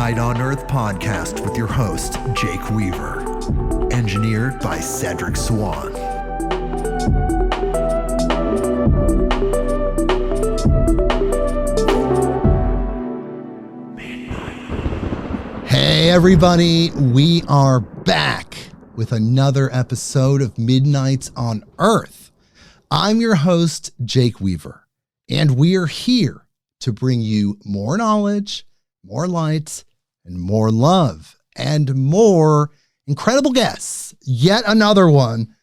Midnight on Earth podcast with your host, Jake Weaver. Engineered by Cedric Swan. Hey everybody, we are back with another episode of Midnight on Earth. I'm your host, Jake Weaver, and we are here to bring you more knowledge, more light, and more love, and more incredible guests. Yet another one,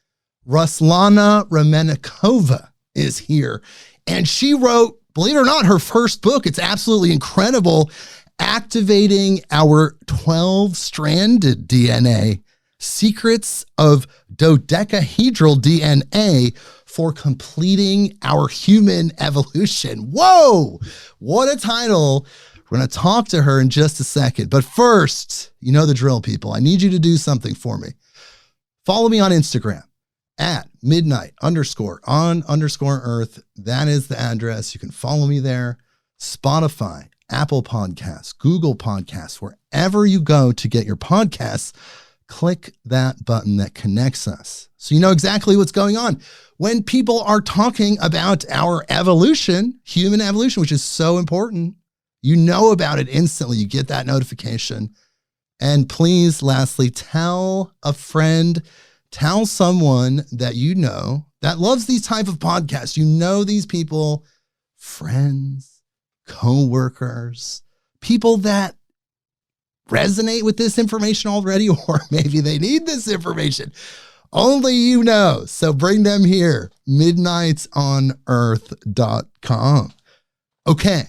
Ruslana Remennikova is here, and she wrote, believe it or not, her first book. It's absolutely incredible. Activating our 12-stranded DNA, secrets of dodecahedral DNA for completing our human evolution. Whoa, what a title. We're going to talk to her in just a second. But first, you know the drill, people. I need you to do something for me. Follow me on Instagram at midnight_on_earth. That is the address. You can follow me there. Spotify, Apple Podcasts, Google Podcasts, wherever you go to get your podcasts, click that button that connects us so you know exactly what's going on. When people are talking about our evolution, human evolution, which is so important, you know about it instantly. You get that notification. And please, lastly, tell a friend, tell someone that you know that loves these type of podcasts. You know these people, friends, co-workers, people that resonate with this information already, or maybe they need this information. Only you know. So bring them here, midnightonearth.com. Okay,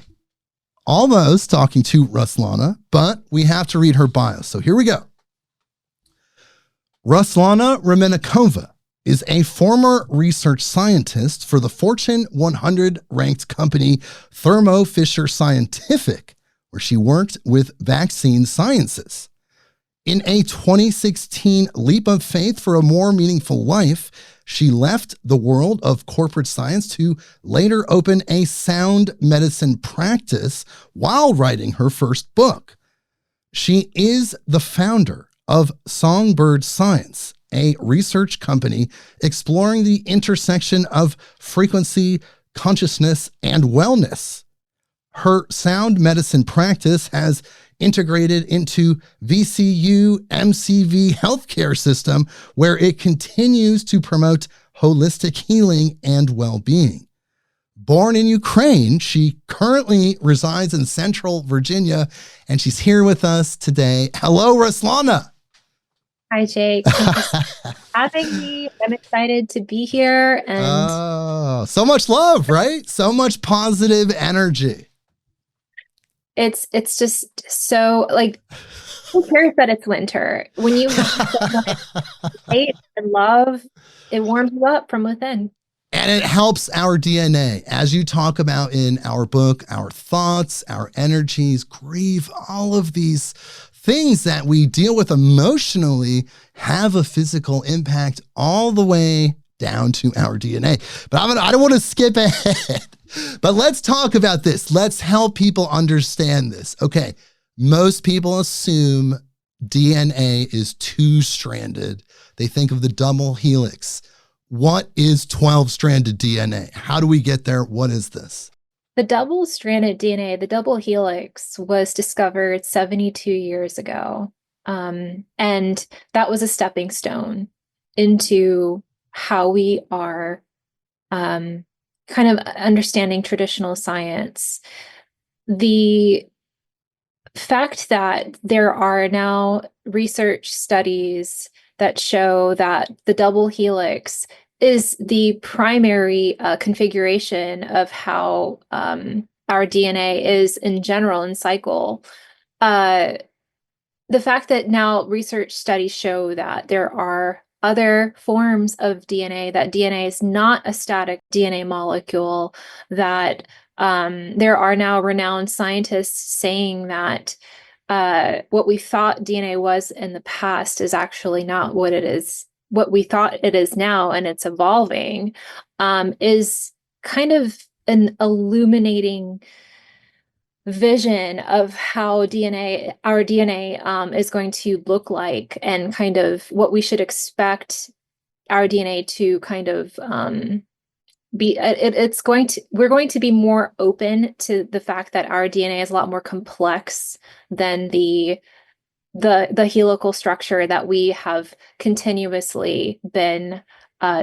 almost talking to Ruslana, but we have to read her bio. So here we go. Ruslana Remennikova is a former research scientist for the Fortune 100 ranked company Thermo Fisher Scientific, where she worked with vaccine sciences. In a 2016 leap of faith for a more meaningful life, she left the world of corporate science to later open a sound medicine practice while writing her first book. She is the founder of Songbird Science, a research company exploring the intersection of frequency, consciousness, and wellness. Her sound medicine practice has integrated into VCU MCV healthcare system, where it continues to promote holistic healing and well-being. Born in Ukraine, she currently resides in Central Virginia, and she's here with us today. Hello, Ruslana. Hi, Jake. Thanks for having me. I'm excited to be here. And so much love, right? So much positive energy. It's just so, like, who cares that it's winter? When you have so much hate and love, it warms you up from within. And it helps our DNA. As you talk about in our book, our thoughts, our energies, grief, all of these things that we deal with emotionally have a physical impact all the way down to our DNA. But I don't want to skip ahead, but let's talk about this. Let's help people understand this. Okay. Most people assume DNA is two-stranded. They think of the double helix. What is 12-stranded DNA? How do we get there? What is this? The double-stranded DNA, the double helix, was discovered 72 years ago. And that was a stepping stone into how we are kind of understanding traditional science. The fact that there are now research studies that show that the double helix is the primary configuration of how our DNA is in general in cycle. The fact that now research studies show that there are other forms of DNA, that DNA is not a static DNA molecule, that there are now renowned scientists saying that what we thought DNA was in the past is actually not what it is, what we thought it is now, and it's evolving, is kind of an illuminating vision of how our DNA is going to look like, and kind of what we should expect our DNA to kind of be. We're going to be more open to the fact that our DNA is a lot more complex than the helical structure that we have continuously been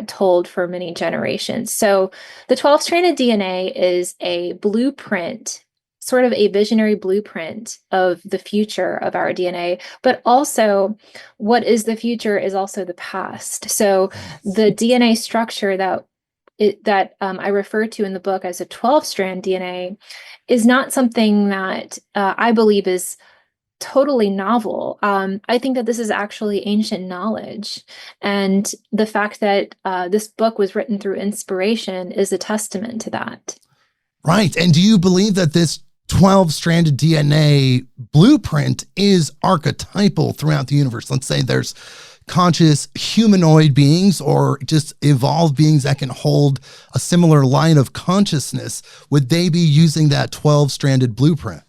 told for many generations. So the 12-stranded DNA is a blueprint, sort of a visionary blueprint of the future of our DNA, but also what is the future is also the past. So the DNA structure that I refer to in the book as a 12-strand DNA is not something that I believe is totally novel. I think that this is actually ancient knowledge. And the fact that this book was written through inspiration is a testament to that. Right. And do you believe that this 12-stranded DNA blueprint is archetypal throughout the universe? Let's say there's conscious humanoid beings or just evolved beings that can hold a similar line of consciousness. Would they be using that 12-stranded blueprint?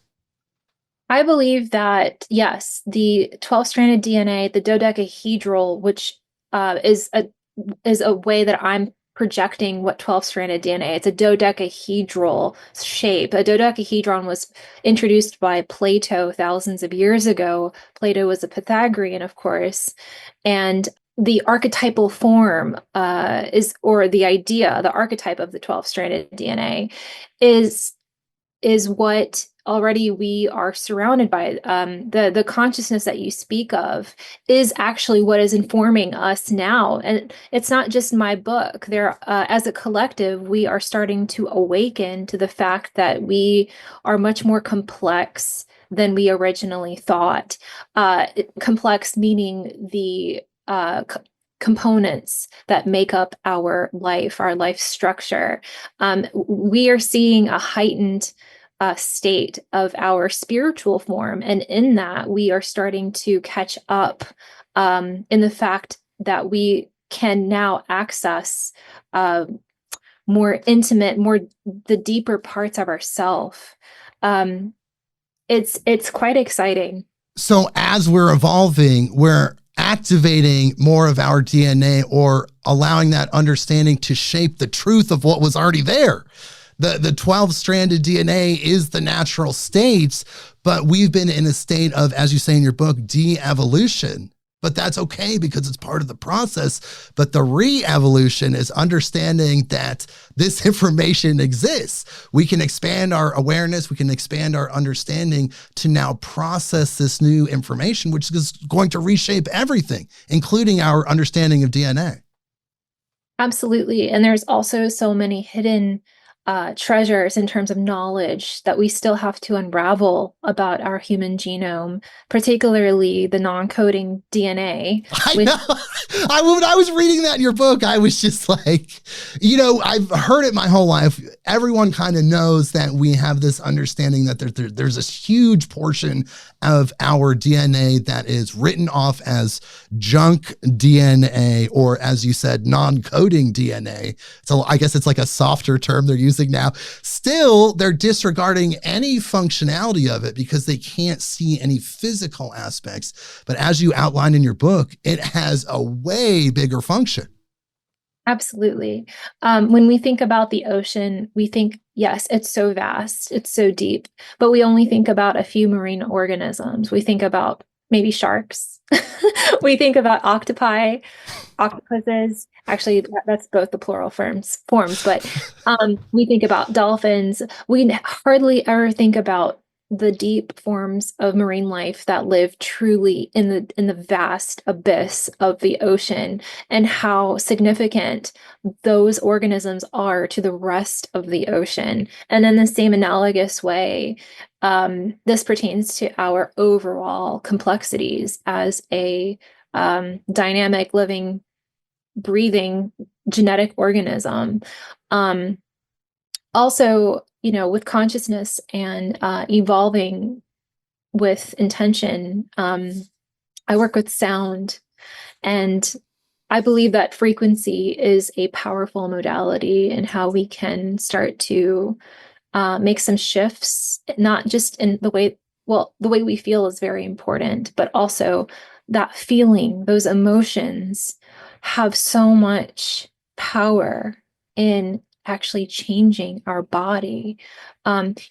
I believe that, yes, the 12-stranded DNA, the dodecahedral, which is a way that I'm projecting what 12-stranded DNA. It's a dodecahedral shape. A dodecahedron was introduced by Plato thousands of years ago. Plato was a Pythagorean, of course, and the archetypal form or the idea, the archetype of the 12-stranded DNA is what already we are surrounded by. The consciousness that you speak of is actually what is informing us now. And it's not just my book. As a collective, we are starting to awaken to the fact that we are much more complex than we originally thought. Complex meaning the components that make up our life structure. We are seeing a heightened state of our spiritual form. And in that, we are starting to catch up in the fact that we can now access more intimate, the deeper parts of ourself. It's quite exciting. So as we're evolving, we're activating more of our DNA or allowing that understanding to shape the truth of what was already there. The 12-stranded DNA is the natural states, but we've been in a state of, as you say in your book, de-evolution. But that's okay because it's part of the process. But the re-evolution is understanding that this information exists. We can expand our awareness. We can expand our understanding to now process this new information, which is going to reshape everything, including our understanding of DNA. Absolutely. And there's also so many hidden treasures in terms of knowledge that we still have to unravel about our human genome, particularly the non-coding DNA. I know. When I was reading that in your book, I was just like, I've heard it my whole life. Everyone kind of knows that we have this understanding that there's this huge portion of our DNA that is written off as junk DNA, or as you said, non-coding DNA. So I guess it's like a softer term they're using now. Still, they're disregarding any functionality of it because they can't see any physical aspects. But as you outlined in your book, it has a way bigger function. Absolutely. When we think about the ocean, we think, yes, it's so vast, it's so deep, but we only think about a few marine organisms. We think about maybe sharks. We think about octopuses. Actually, that's both the plural forms, but we think about dolphins. We hardly ever think about the deep forms of marine life that live truly in the vast abyss of the ocean, and how significant those organisms are to the rest of the ocean. And in the same analogous way, this pertains to our overall complexities as a dynamic, living, breathing genetic organism. Also, with consciousness and evolving with intention, I work with sound, and I believe that frequency is a powerful modality in how we can start to make some shifts, not just in the way, well, the way we feel is very important, but also that feeling, those emotions have so much power in actually changing our body.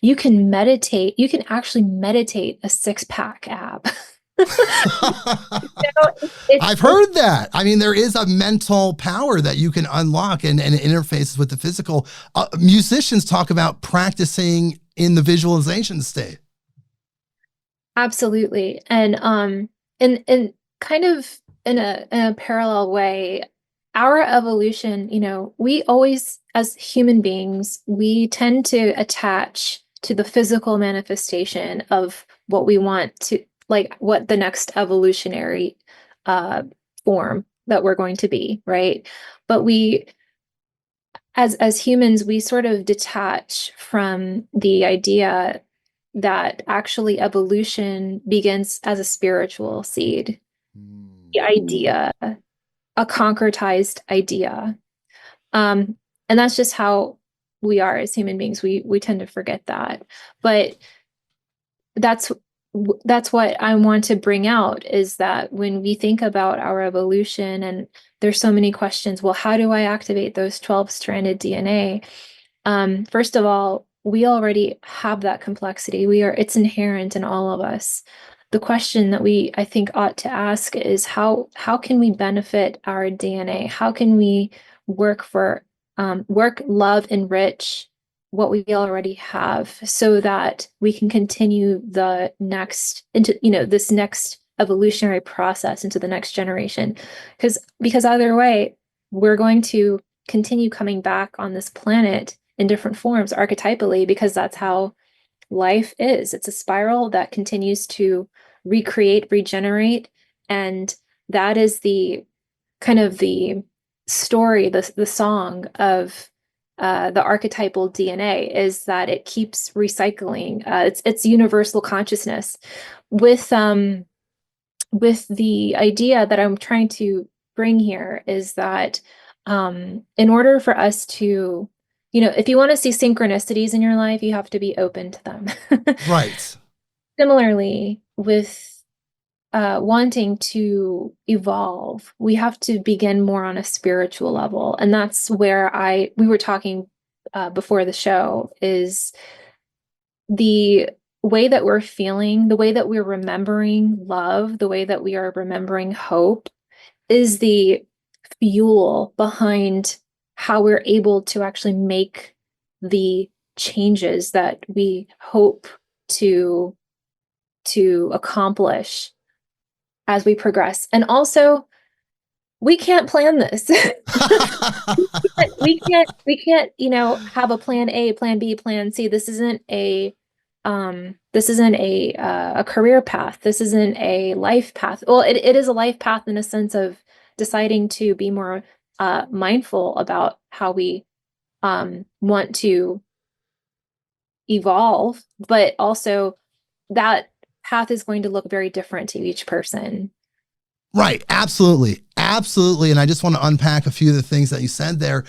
You can meditate, you can actually meditate a six-pack ab. I've heard that. I mean, there is a mental power that you can unlock and it interfaces with the physical. Musicians talk about practicing in the visualization state. Absolutely. And kind of in a parallel way, our evolution, we always, as human beings, we tend to attach to the physical manifestation of what we want to, like what the next evolutionary form that we're going to be, right? But we, as humans, we sort of detach from the idea that actually evolution begins as a spiritual seed. The idea, a concretized idea. And that's just how we are as human beings. We tend to forget that. But that's what I want to bring out, is that when we think about our evolution, and there's so many questions, well, how do I activate those 12-stranded DNA? First of all, we already have that complexity. It's inherent in all of us. The question that I think ought to ask is how can we benefit our DNA? How can we work, love, enrich what we already have, so that we can continue this next evolutionary process into the next generation? Because either way, we're going to continue coming back on this planet in different forms archetypally, because that's how life is. It's a spiral that continues to recreate, regenerate, and that is the kind of the story, the song of the archetypal DNA, is that it keeps recycling. It's universal consciousness, with the idea that I'm trying to bring here is that in order for us to, if you want to see synchronicities in your life, you have to be open to them. Right. Similarly, with wanting to evolve, we have to begin more on a spiritual level. And that's where we were talking before the show, is the way that we're feeling, the way that we're remembering love, the way that we are remembering hope, is the fuel behind how we're able to actually make the changes that we hope to accomplish as we progress. And also, we can't plan this. we can't, have a plan A, plan B, plan C. This isn't a career path. This isn't a life path. Well, it is a life path in a sense of deciding to be more mindful about how we want to evolve, but also that path is going to look very different to each person. Right. Absolutely. Absolutely. And I just want to unpack a few of the things that you said there.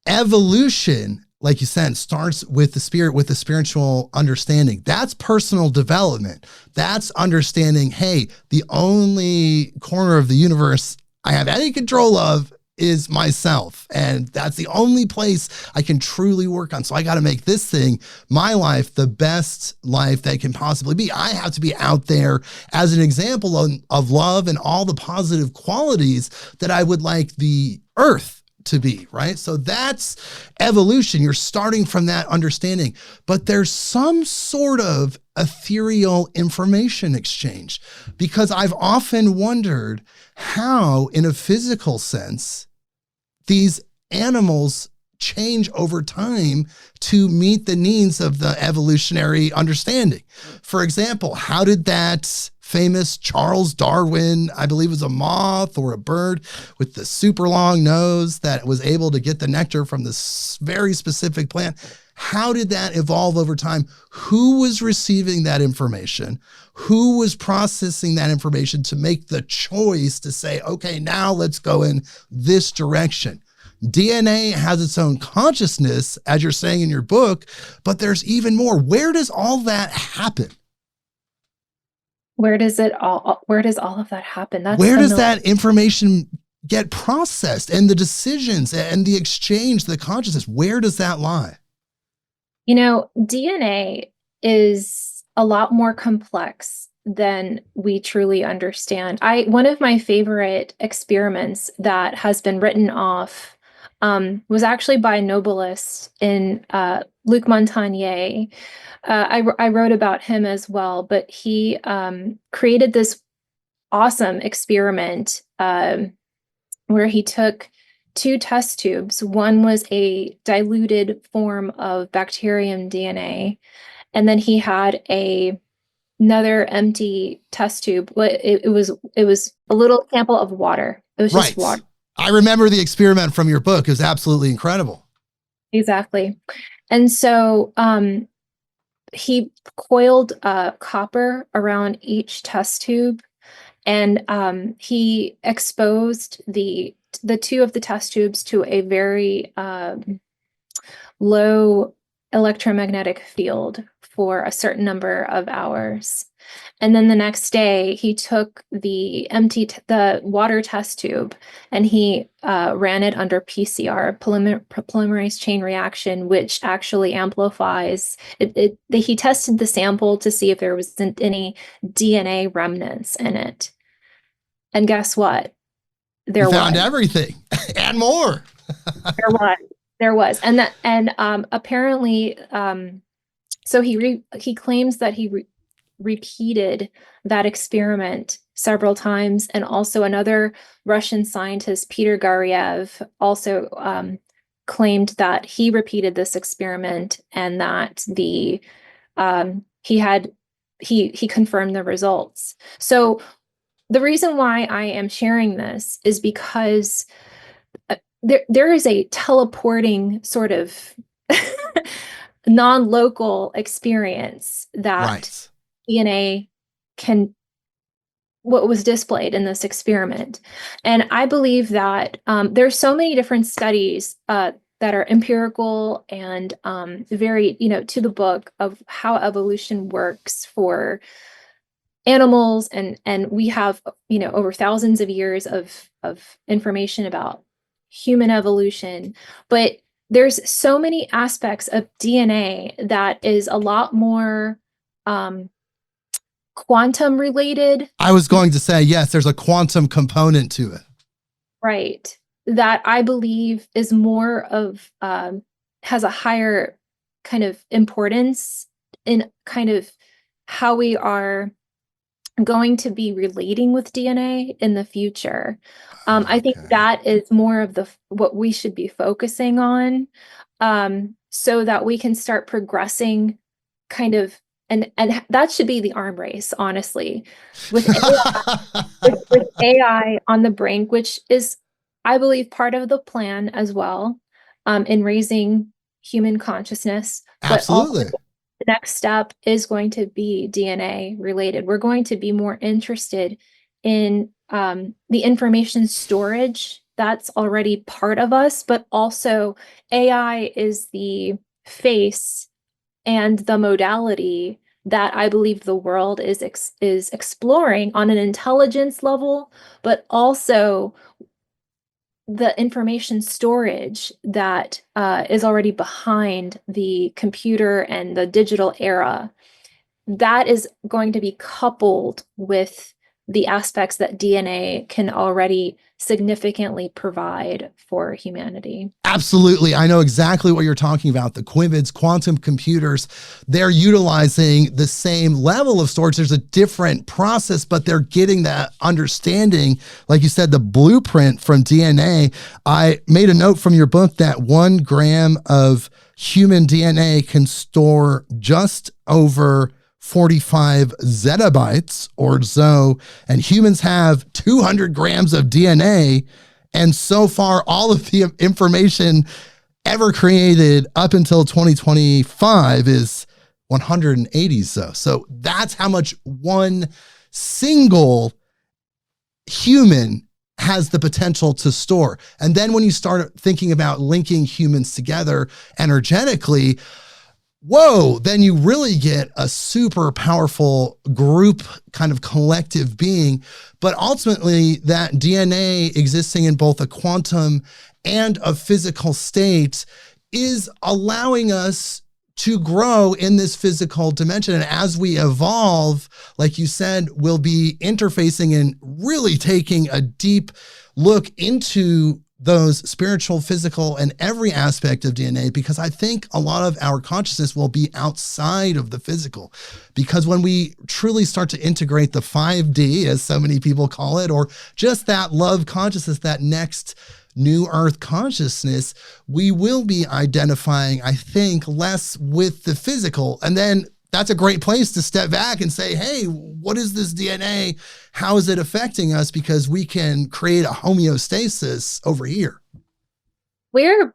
Evolution, like you said, starts with the spirit, with the spiritual understanding. That's personal development. That's understanding, hey, the only corner of the universe I have any control of is myself. And that's the only place I can truly work on. So I got to make this thing, my life, the best life that can possibly be. I have to be out there as an example of love and all the positive qualities that I would like the earth to be, right? So that's evolution. You're starting from that understanding, but there's some sort of ethereal information exchange, because I've often wondered how, in a physical sense, these animals change over time to meet the needs of the evolutionary understanding. For example, how did that famous Charles Darwin, I believe it was a moth or a bird with the super long nose that was able to get the nectar from this very specific plant, how did that evolve over time? Who was receiving that information? Who was processing that information to make the choice to say, okay, now let's go in this direction? DNA has its own consciousness, as you're saying in your book, but there's even more. Where does all that happen? Where does all of that happen? Where does that information get processed, and the decisions and the exchange, the consciousness, where does that lie? DNA is a lot more complex than we truly understand. One of my favorite experiments that has been written off was actually by a Nobelist in Luc Montagnier. I wrote about him as well, but he created this awesome experiment where he took two test tubes. One was a diluted form of bacterium DNA, and then he had another empty test tube. It was a little sample of water. It was just water. I remember the experiment from your book. It was absolutely incredible. Exactly. And so he coiled copper around each test tube, and he exposed the two of the test tubes to a very low electromagnetic field for a certain number of hours. And then the next day, he took the water test tube, and he ran it under PCR, polymerase chain reaction, which actually amplifies it. He tested the sample to see if there was any DNA remnants in it. And guess what? There was. Found everything and more. There was. And apparently, so he claims that he repeated that experiment several times. And also another Russian scientist, Peter Garyaev, also claimed that he repeated this experiment, and that he confirmed the results. So the reason why I am sharing this is because there is a teleporting sort of non-local experience that DNA what was displayed in this experiment. And I believe that there's so many different studies that are empirical and very, to the book of how evolution works for animals, and we have over thousands of years of information about human evolution, but there's so many aspects of DNA that is a lot more quantum related. I was going to say, yes, there's a quantum component to it. Right. That I believe is more of, has a higher kind of importance in kind of how we are going to be relating with DNA in the future. I think that is more of what we should be focusing on, so that we can start progressing kind of, and that should be the arm race, honestly, with AI, with AI on the brink, which is, I believe, part of the plan as well, in raising human consciousness. Absolutely. But also, the next step is going to be DNA related. We're going to be more interested in the information storage that's already part of us, but also AI is the face and the modality that I believe the world is exploring on an intelligence level, but also the information storage that is already behind the computer and the digital era. That is going to be coupled with the aspects that DNA can already significantly provide for humanity. Absolutely. I know exactly what you're talking about. The qubits, quantum computers, they're utilizing the same level of storage. There's a different process, but they're getting that understanding. Like you said, the blueprint from DNA. I made a note from your book that 1 gram of human DNA can store just over 45 zettabytes or so, and humans have 200 grams of DNA. And so far, all of the information ever created up until 2025 is 180 so. So that's how much one single human has the potential to store. And then when you start thinking about linking humans together energetically, whoa, then you really get a super powerful group kind of collective being. But ultimately, that DNA existing in both a quantum and a physical state is allowing us to grow in this physical dimension. And as we evolve, like you said, we'll be interfacing and really taking a deep look into those spiritual, physical, and every aspect of DNA, because I think a lot of our consciousness will be outside of the physical. Because when we truly start to integrate the 5D, as so many people call it, or just that love consciousness, that next new earth consciousness, we will be identifying, I think, less with the physical. And then that's a great place to step back and say, hey, what is this DNA? How is it affecting us? Because we can create a homeostasis over here. We have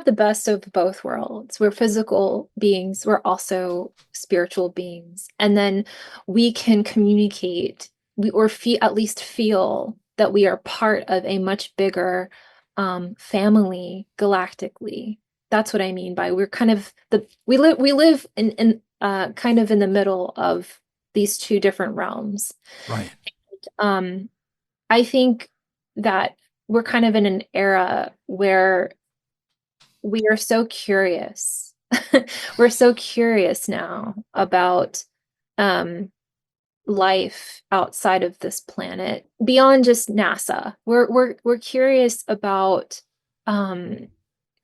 the best of both worlds. We're physical beings. We're also spiritual beings. And then we can communicate, at least feel that we are part of a much bigger family galactically. That's what I mean by we're kind of we live in kind of in the middle of these two different realms. Right. And, I think that we're kind of in an era where we are so curious. We're so curious now about life outside of this planet, beyond just NASA. We're curious about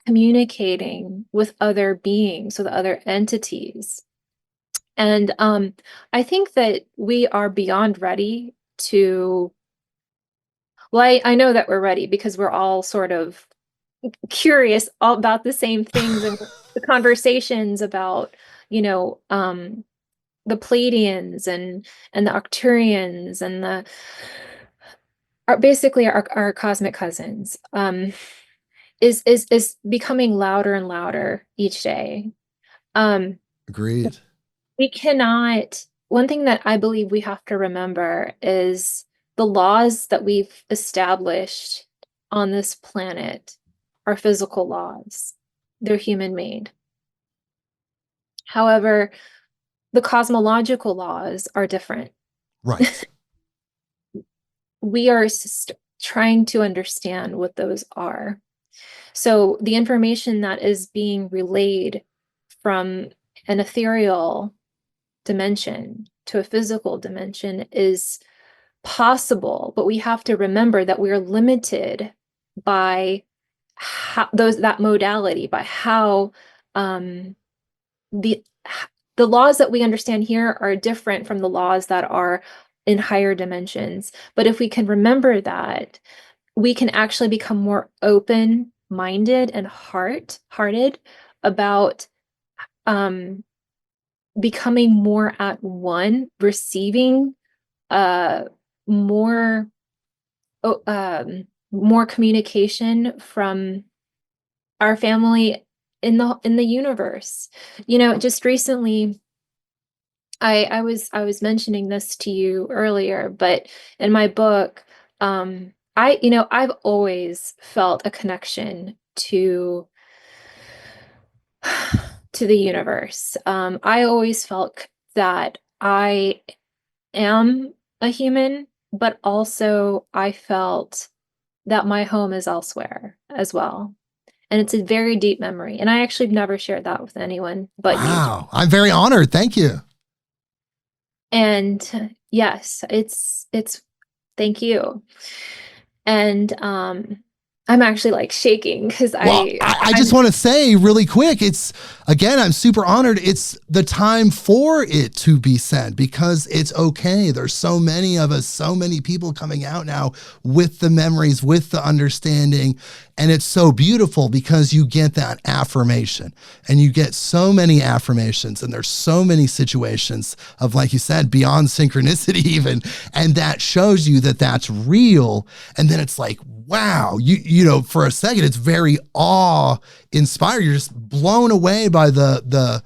communicating with other beings, with other entities. And I think that we are beyond ready to, well, I know that we're ready because we're all sort of curious all about the same things and the conversations about, the Pleiadians and the Arcturians and basically our cosmic cousins. Is becoming louder and louder each day. Agreed. One thing that I believe we have to remember is the laws that we've established on this planet are physical laws. They're human-made. However, the cosmological laws are different. Right. We are trying to understand what those are. So the information that is being relayed from an ethereal dimension to a physical dimension is possible, but we have to remember that we are limited by that modality, by how the laws that we understand here are different from the laws that are in higher dimensions. But if we can remember that, we can actually become more open-minded and hearted about becoming more at one, receiving more communication from our family in the universe. Just recently, I was mentioning this to you earlier, but in my book, I've always felt a connection to the universe. I always felt that I am a human, but also I felt that my home is elsewhere as well. And it's a very deep memory. And I actually never shared that with anyone but you. Wow. I'm very honored. Thank you. And yes, it's thank you. And I'm actually like shaking because I just want to say really quick, I'm super honored. It's the time for it to be said because it's okay. There's so many of us, so many people coming out now with the memories, with the understanding. And it's so beautiful because you get that affirmation and you get so many affirmations and there's so many situations of, like you said, beyond synchronicity even. And that shows you that that's real. And then it's like, wow, you know, for a second, it's very awe-inspired. You're just blown away by the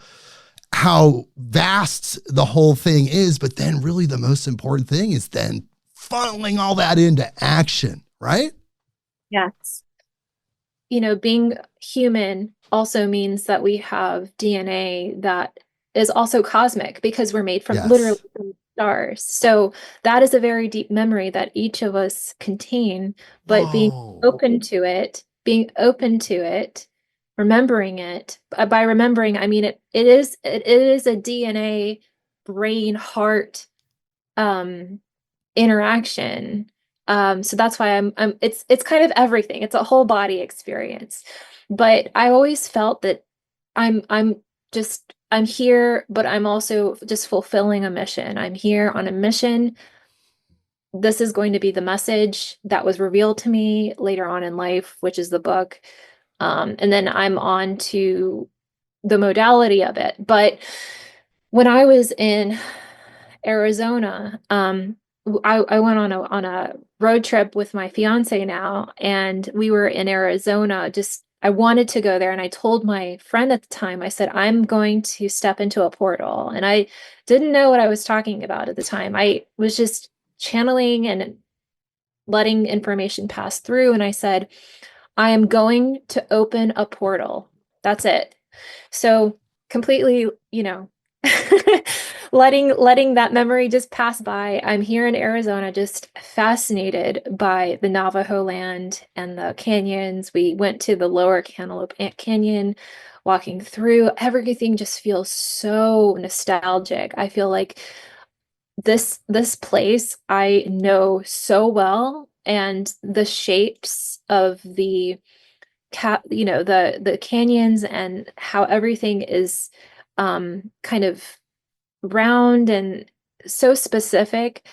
how vast the whole thing is. But then really the most important thing is then funneling all that into action, right? Yes. Being human also means that we have DNA that is also cosmic because we're made from literally Yes. from stars. So that is a very deep memory that each of us contain, but Whoa. being open to it, remembering it. By remembering, I mean it is a DNA brain heart interaction. So that's why it's kind of everything. It's a whole body experience. But I always felt that I'm here, but I'm also just fulfilling a mission. I'm here on a mission. This is going to be the message that was revealed to me later on in life, which is the book. And then I'm on to the modality of it. But when I was in Arizona, I went on a road trip with my fiance now, and we were in Arizona. Just I wanted to go there, and I told my friend at the time, I said, I'm going to step into a portal. And I didn't know what I was talking about at the time. I was just channeling and letting information pass through. And I said, I am going to open a portal. That's it. So completely, letting that memory just pass by. I'm here in Arizona, just fascinated by the Navajo land and the canyons. We went to the lower Cantaloupe Canyon, walking through. Everything just feels so nostalgic. I feel like this place I know so well, and the shapes of the the canyons and how everything is kind of round and so specific.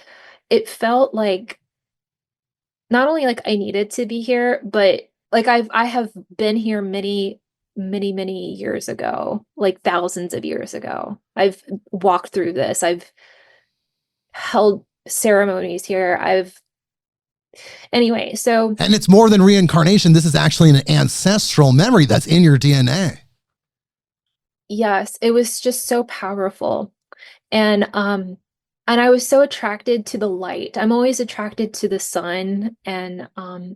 It felt like not only like I needed to be here, but like I have been here many years ago, like thousands of years ago. I've walked through this. I've held ceremonies here. I've Anyway, so And it's more than reincarnation. This is actually an ancestral memory that's in your DNA. yes, it was just so powerful. And I was so attracted to the light. I'm always attracted to the sun, and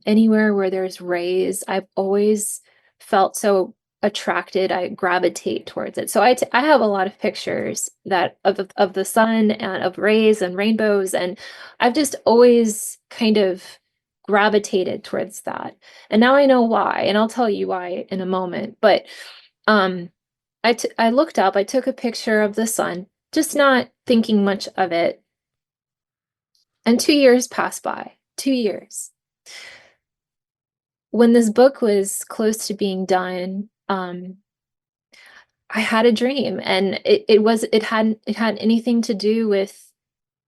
anywhere where there's rays, I've always felt so attracted. I gravitate towards it. So I have a lot of pictures that of the sun and of rays and rainbows, and I've just always kind of gravitated towards that. And now I know why, and I'll tell you why in a moment. But um I looked up, I took a picture of the sun, just not thinking much of it. And 2 years passed by. 2 years. When this book was close to being done, I had a dream, and it had anything to do with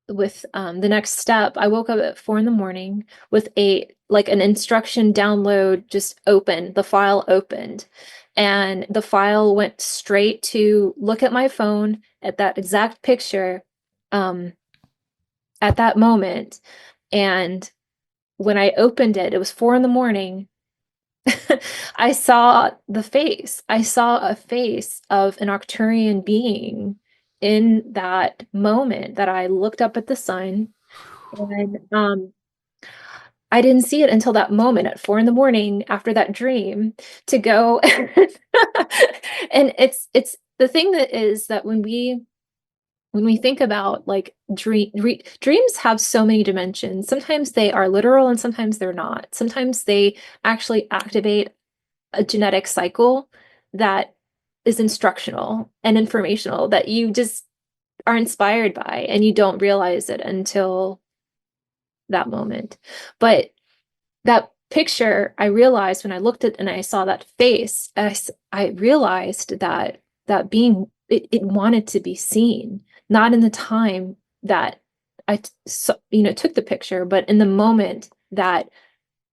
the next step. I woke up at 4 in the morning with an instruction download just open, the file opened. And the file went straight to look at my phone at that exact picture at that moment. And when I opened it, it was 4 in the morning. I saw the face. I saw a face of an Arcturian being in that moment that I looked up at the sun. And I didn't see it until that moment at 4 in the morning after that dream to go. And it's the thing that is that when we think about like dreams have so many dimensions. Sometimes they are literal and sometimes they're not. Sometimes they actually activate a genetic cycle that is instructional and informational that you just are inspired by, and you don't realize it until that moment. But that picture, I realized when I looked at and I saw that face, I realized that that being it wanted to be seen, not in the time that took the picture, but in the moment that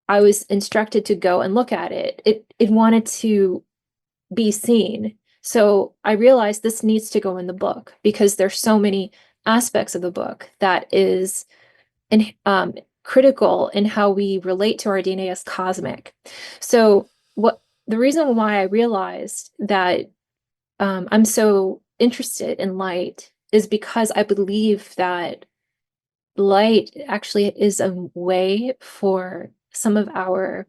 I was instructed to go and look at it. It wanted to be seen. So I realized this needs to go in the book because there's so many aspects of the book that is critical in how we relate to our DNA as cosmic. So the reason why I realized that I'm so interested in light is because I believe that light actually is a way for some of our,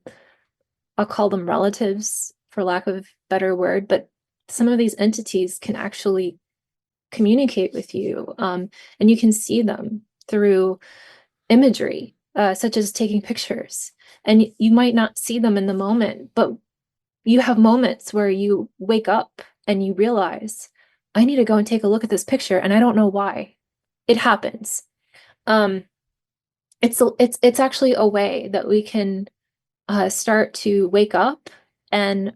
I'll call them relatives for lack of a better word, but some of these entities can actually communicate with you, and you can see them through imagery, such as taking pictures. And you might not see them in the moment, but you have moments where you wake up and you realize, I need to go and take a look at this picture, and I don't know why. It happens. It's actually a way that we can start to wake up and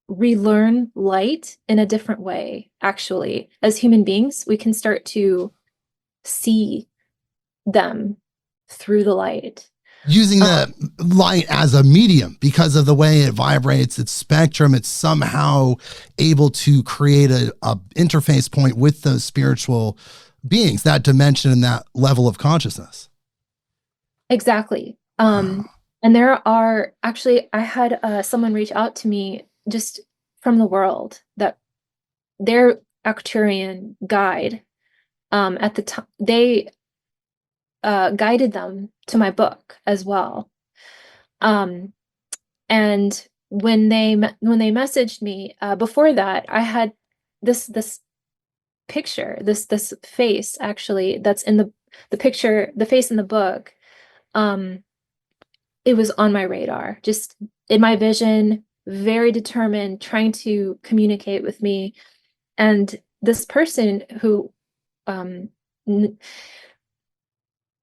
relearn light in a different way. Actually, as human beings, we can start to see them through the light. Using the light as a medium because of the way it vibrates, its spectrum, it's somehow able to create a interface point with those spiritual beings, that dimension and that level of consciousness. Exactly. And there are actually, I had someone reach out to me just from the world that their Arcturian guide, at the time, they guided them to my book as well. And when they messaged me, before that, I had this picture, this face actually that's in the picture, the face in the book. It was on my radar, just in my vision, very determined, trying to communicate with me. And this person who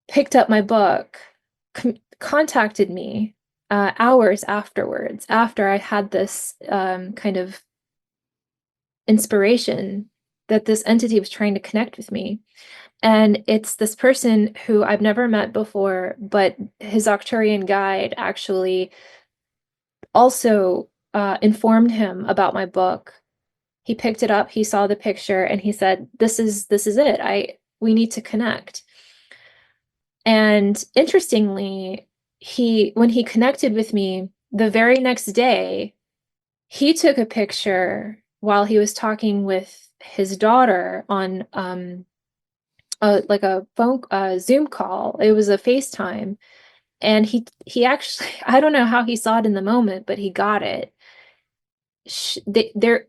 picked up my book contacted me hours afterwards, after I had this kind of inspiration that this entity was trying to connect with me. And it's this person who I've never met before, but his Arcturian guide actually also informed him about my book. He picked it up, he saw the picture, and he said, this is it. We need to connect. And interestingly, when he connected with me, the very next day, he took a picture while he was talking with his daughter on like a phone Zoom call. It was a FaceTime, and he actually, I don't know how he saw it in the moment, but he got it.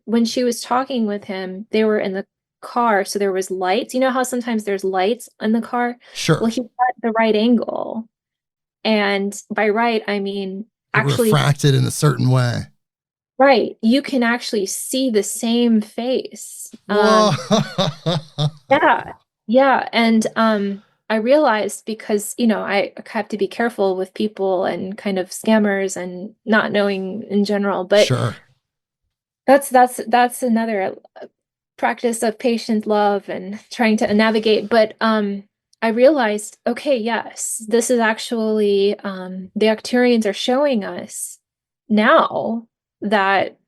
When she was talking with him, they were in the car, so there was lights. You know how sometimes there's lights in the car? Sure. Well, he got the right angle, and by right I mean actually refracted in a certain way. Right, you can actually see the same face. Yeah, and I realized, because I have to be careful with people and kind of scammers and not knowing in general, but sure, that's another practice of patient love and trying to navigate. But I realized, okay, yes, this is actually the Arcturians are showing us now that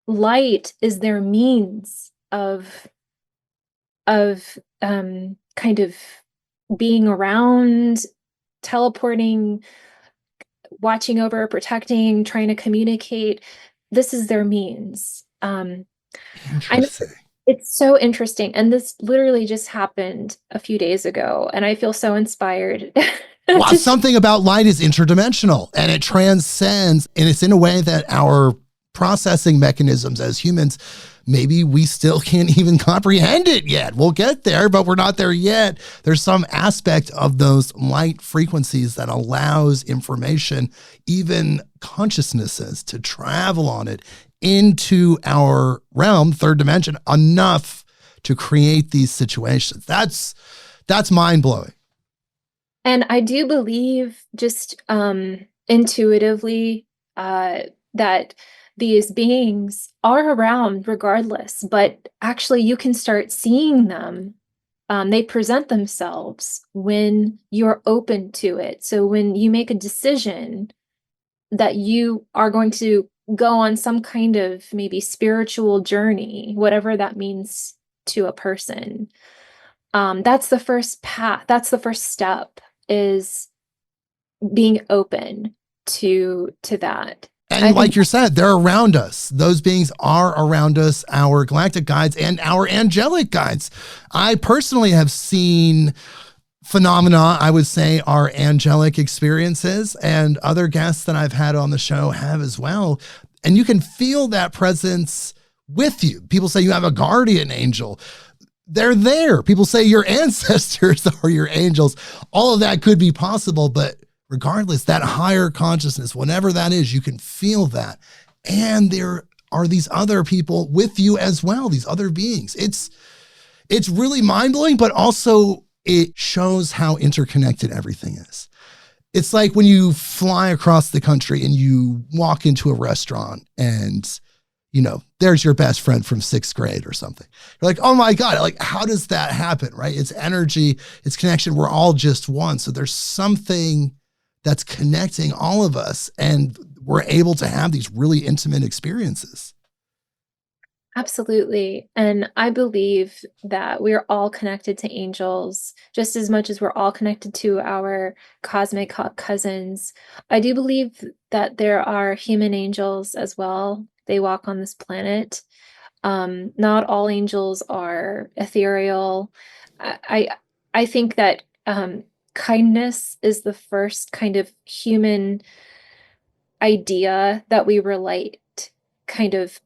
light is their means of kind of being around, teleporting, watching over, protecting, trying to communicate. This is their means. interesting. It's so interesting. And this literally just happened a few days ago, and I feel so inspired. Well, something about light is interdimensional, and it transcends, and it's in a way that our processing mechanisms as humans, maybe we still can't even comprehend it yet. We'll get there, but we're not there yet. There's some aspect of those light frequencies that allows information, even consciousnesses, to travel on it into our realm, third dimension, enough to create these situations. That's mind-blowing. And I do believe, just intuitively, that these beings are around regardless, but actually you can start seeing them. They present themselves when you're open to it. So when you make a decision that you are going to go on some kind of maybe spiritual journey, whatever that means to a person, that's the first path. That's the first step, is being open to that. And like you said, they're around us. Those beings are around us, our galactic guides and our angelic guides. I personally have seen phenomena, I would say, are angelic experiences, and other guests that I've had on the show have as well. And you can feel that presence with you. People say you have a guardian angel. They're there. People say your ancestors are your angels. All of that could be possible, but regardless, that higher consciousness, whatever that is, you can feel that. And there are these other people with you as well, these other beings. It's really mind-blowing, but also it shows how interconnected everything is. It's like when you fly across the country and you walk into a restaurant and, you know, there's your best friend from 6th grade or something. You're like, oh my God, like, how does that happen, right? It's energy, it's connection. We're all just one. So there's something that's connecting all of us, and we're able to have these really intimate experiences. Absolutely. And I believe that we're all connected to angels just as much as we're all connected to our cosmic cousins. I do believe that there are human angels as well. They walk on this planet. Not all angels are ethereal. I think that kindness is the first kind of human idea that we relate kind of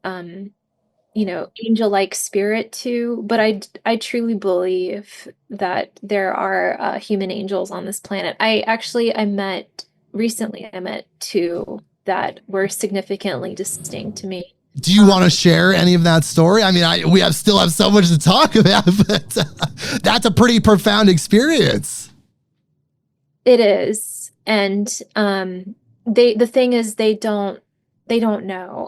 angel-like spirit to, but I truly believe that there are human angels on this planet. I met recently, I met two that were significantly distinct to me. Do you want to share any of that story? I mean, we still have so much to talk about, but that's a pretty profound experience. It is, and the thing is, they don't know.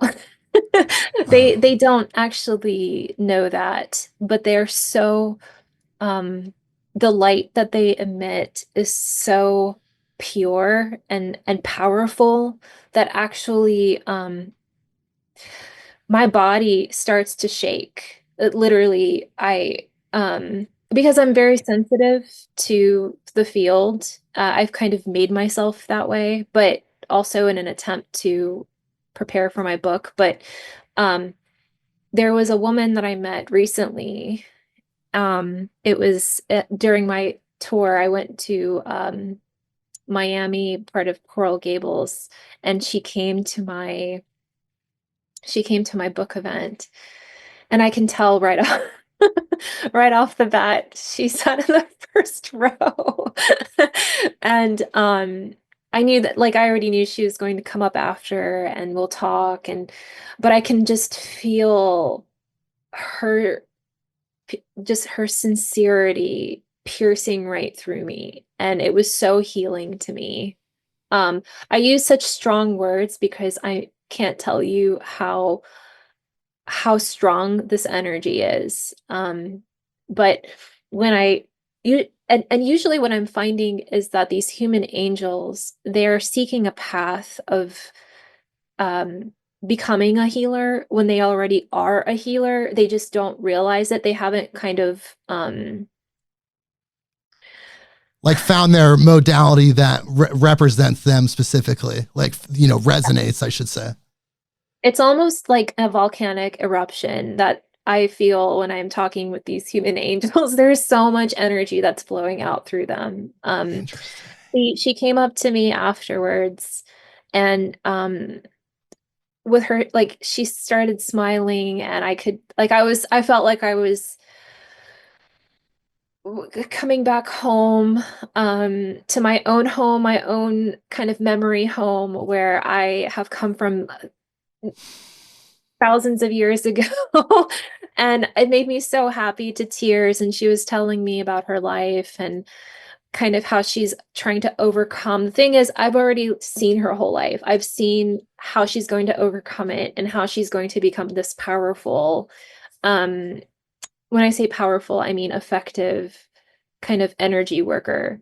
They don't actually know that, but they're so the light that they emit is so pure and powerful that actually my body starts to shake. Literally, because I'm very sensitive to the field, I've kind of made myself that way, but also in an attempt to prepare for my book. But there was a woman that I met recently. It was during my tour. I went to Miami, part of Coral Gables, and she came to my book event, and I can tell right off right off the bat she sat in the first row. And I knew that, like, I already knew she was going to come up after and we'll talk, but I can just feel her just her sincerity piercing right through me, and it was so healing to me. I use such strong words because I can't tell you how strong this energy is. But when and usually what I'm finding is that these human angels, they're seeking a path of becoming a healer when they already are a healer. They just don't realize it. They haven't kind of like found their modality that represents them specifically, like, you know, resonates, I should say. It's almost like a volcanic eruption that I feel when I'm talking with these human angels. There's so much energy that's flowing out through them. She came up to me afterwards, and with her, like, she started smiling, and I felt like I was coming back home, to my own home, my own kind of memory home where I have come from thousands of years ago. And it made me so happy to tears. And she was telling me about her life and kind of how she's trying to overcome. The thing is, I've already seen her whole life. I've seen how she's going to overcome it and how she's going to become this powerful, when I say powerful, I mean effective kind of energy worker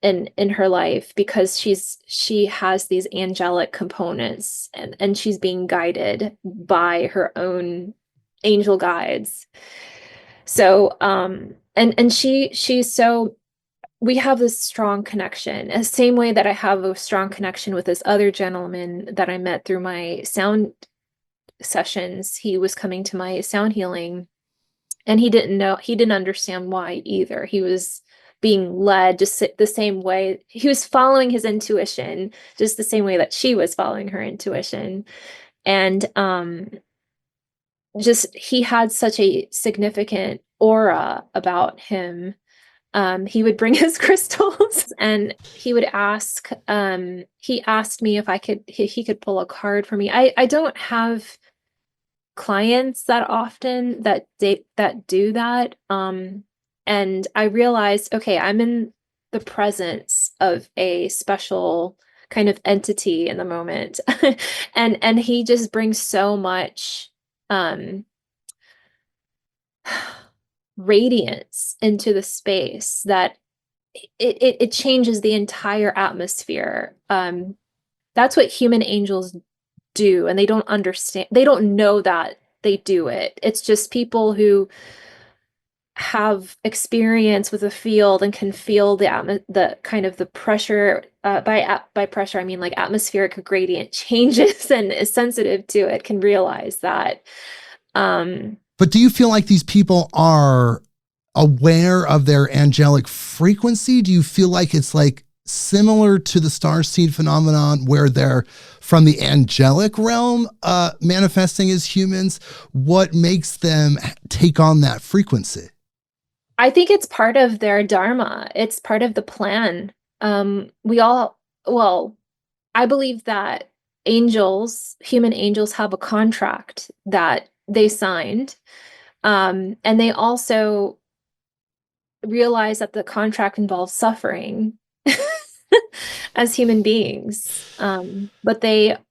in her life, because she has these angelic components, and she's being guided by her own angel guides. So and she's so we have this strong connection, the same way that I have a strong connection with this other gentleman that I met through my sound sessions. He was coming to my sound healing, and he didn't understand why either. He was being led just the same way. He was following his intuition, just the same way that she was following her intuition. And just he had such a significant aura about him. He would bring his crystals and he would ask, he asked me if he could pull a card for me. I don't have clients that often that do that. And I realized, okay, I'm in the presence of a special kind of entity in the moment. And he just brings so much radiance into the space that it changes the entire atmosphere. That's what human angels do, and they don't understand, they don't know that they do it. It's just people who have experience with the field and can feel the kind of the pressure. By pressure I mean like atmospheric gradient changes, and is sensitive to it, can realize that. But do you feel like these people are aware of their angelic frequency? Do you feel like it's like similar to the starseed phenomenon where they're from the angelic realm manifesting as humans? What makes them take on that frequency? I think it's part of their dharma. It's part of the plan. Well, I believe that human angels have a contract that they signed. And they also realize that the contract involves suffering as human beings. But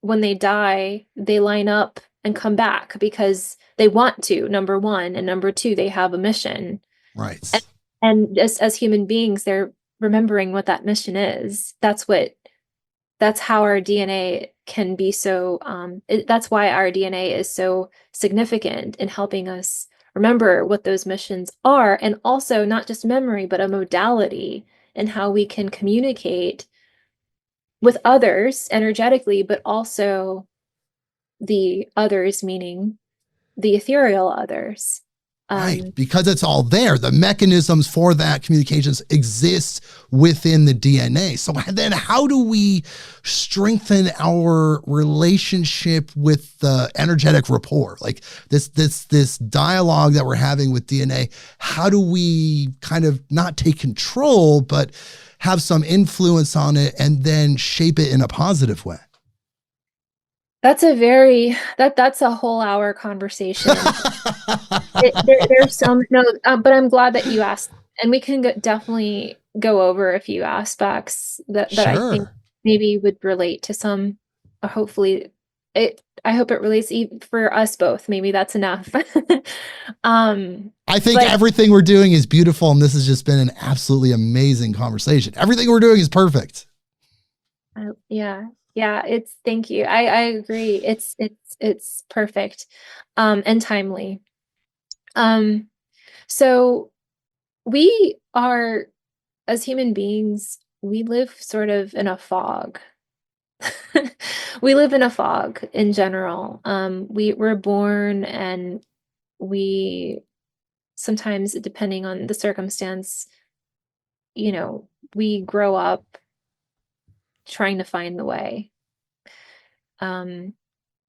when they die, they line up and come back because they want to, number one, and number two, they have a mission. Right. And as human beings, they're remembering what that mission is. That's how our DNA can be so, that's why our DNA is so significant in helping us remember what those missions are, and also not just memory, but a modality in how we can communicate with others energetically, but also the others, meaning the ethereal others. Right, because it's all there. The mechanisms for that communications exist within the DNA. So then how do we strengthen our relationship with the energetic rapport? Like this dialogue that we're having with DNA, how do we kind of not take control, but have some influence on it and then shape it in a positive way? That's a whole hour conversation. There's some no, but I'm glad that you asked, and we can definitely go over a few aspects that I think Sure. maybe would relate to some. Hopefully, I hope it relates for us both. Maybe that's enough. I think But everything we're doing is beautiful, and this has just been an absolutely amazing conversation. Everything we're doing is perfect. yeah, thank you. I agree. It's perfect, and timely. So we are, as human beings, we live sort of in a fog. We live in a fog in general. We're born, and we sometimes, depending on the circumstance, we grow up trying to find the way.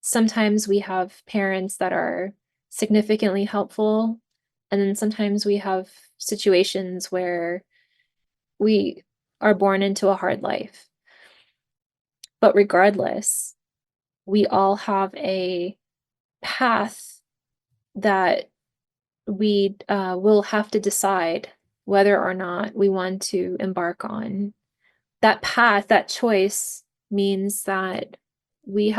Sometimes we have parents that are significantly helpful, and then sometimes we have situations where we are born into a hard life. But regardless, we all have a path that we will have to decide whether or not we want to embark on. That path, that choice, means that we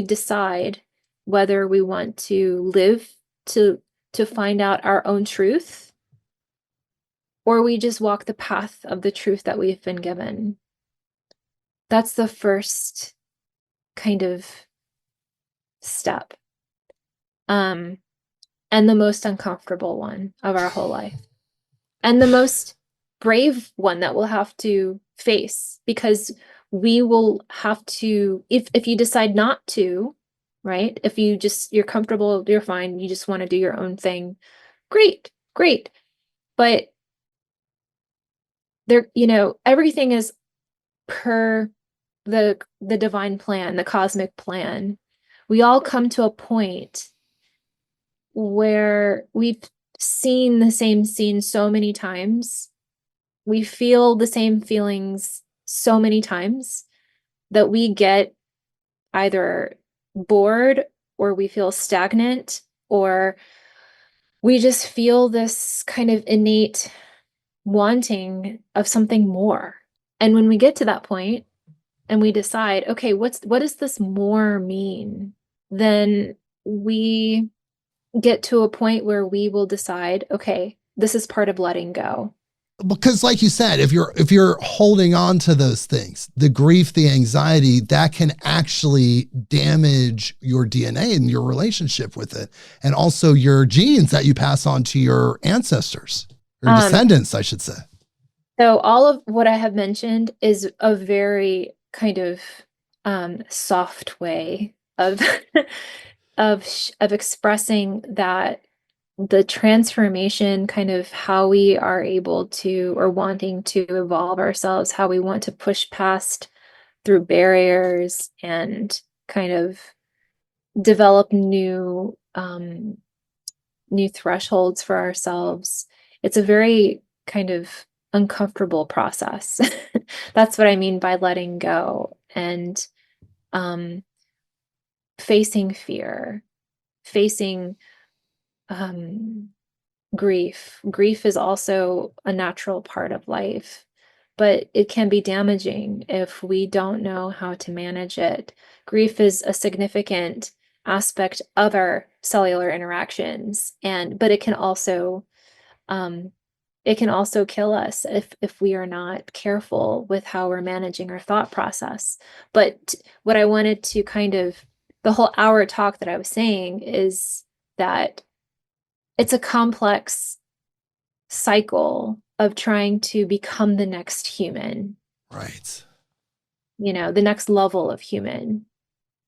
decide whether we want to live to find out our own truth, or we just walk the path of the truth that we've been given. That's the first kind of step. And the most uncomfortable one of our whole life. And the most brave one that we'll have to face, because we will have to, if you decide not to, right? If you're comfortable, you're fine, you just want to do your own thing, great. But there, everything is per the divine plan, the cosmic plan. We all come to a point where we've seen the same scene so many times, we feel the same feelings so many times, that we get either bored, or we feel stagnant, or we just feel this kind of innate wanting of something more. And when we get to that point and we decide, okay, what does this more mean? Then we get to a point where we will decide, okay, this is part of letting go. Because like you said, if you're holding on to those things, the grief, the anxiety, that can actually damage your DNA and your relationship with it, and also your genes that you pass on to your ancestors or descendants, I should say. So all of what I have mentioned is a very kind of soft way of of expressing that the transformation, kind of how we are able to, or wanting to evolve ourselves, how we want to push past through barriers and kind of develop new thresholds for ourselves. It's a very kind of uncomfortable process. That's what I mean by letting go, and facing fear, facing grief. Grief is also a natural part of life, but it can be damaging if we don't know how to manage it. Grief is a significant aspect of our cellular interactions, but it can also kill us if we are not careful with how we're managing our thought process. But what I wanted to the whole hour talk that I was saying is that it's a complex cycle of trying to become the next human. Right. The next level of human.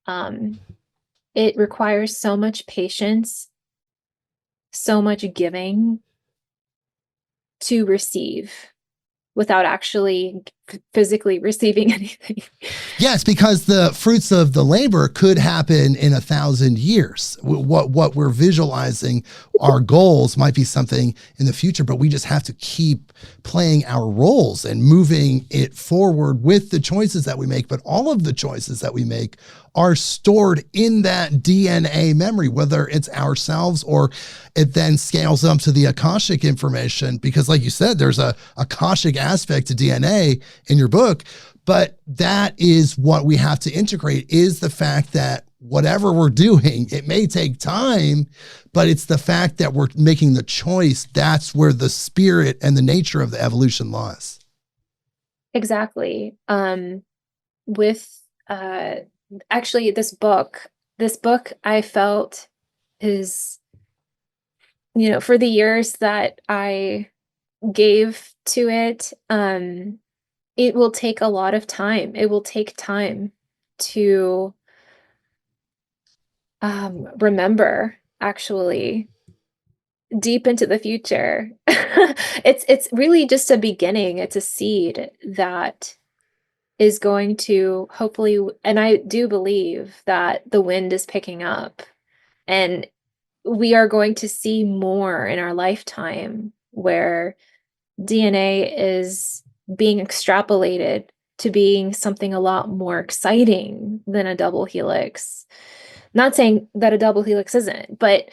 It requires so much patience, so much giving to receive without actually physically receiving anything. Yes, because the fruits of the labor could happen in 1,000 years. What we're visualizing, our goals might be something in the future, but we just have to keep playing our roles and moving it forward with the choices that we make. But all of the choices that we make are stored in that DNA memory, whether it's ourselves or it then scales up to the Akashic information. Because like you said, there's a Akashic aspect to DNA in your book, but that is what we have to integrate, is the fact that whatever we're doing, it may take time, but it's the fact that we're making the choice. That's where the spirit and the nature of the evolution lies. Exactly. With actually this book I felt is, for the years that I gave to it, it will take a lot of time. It will take time to remember, actually, deep into the future. It's really just a beginning. It's a seed that is going to hopefully, and I do believe that the wind is picking up, and we are going to see more in our lifetime where DNA is being extrapolated to being something a lot more exciting than a double helix. Not saying that a double helix isn't, but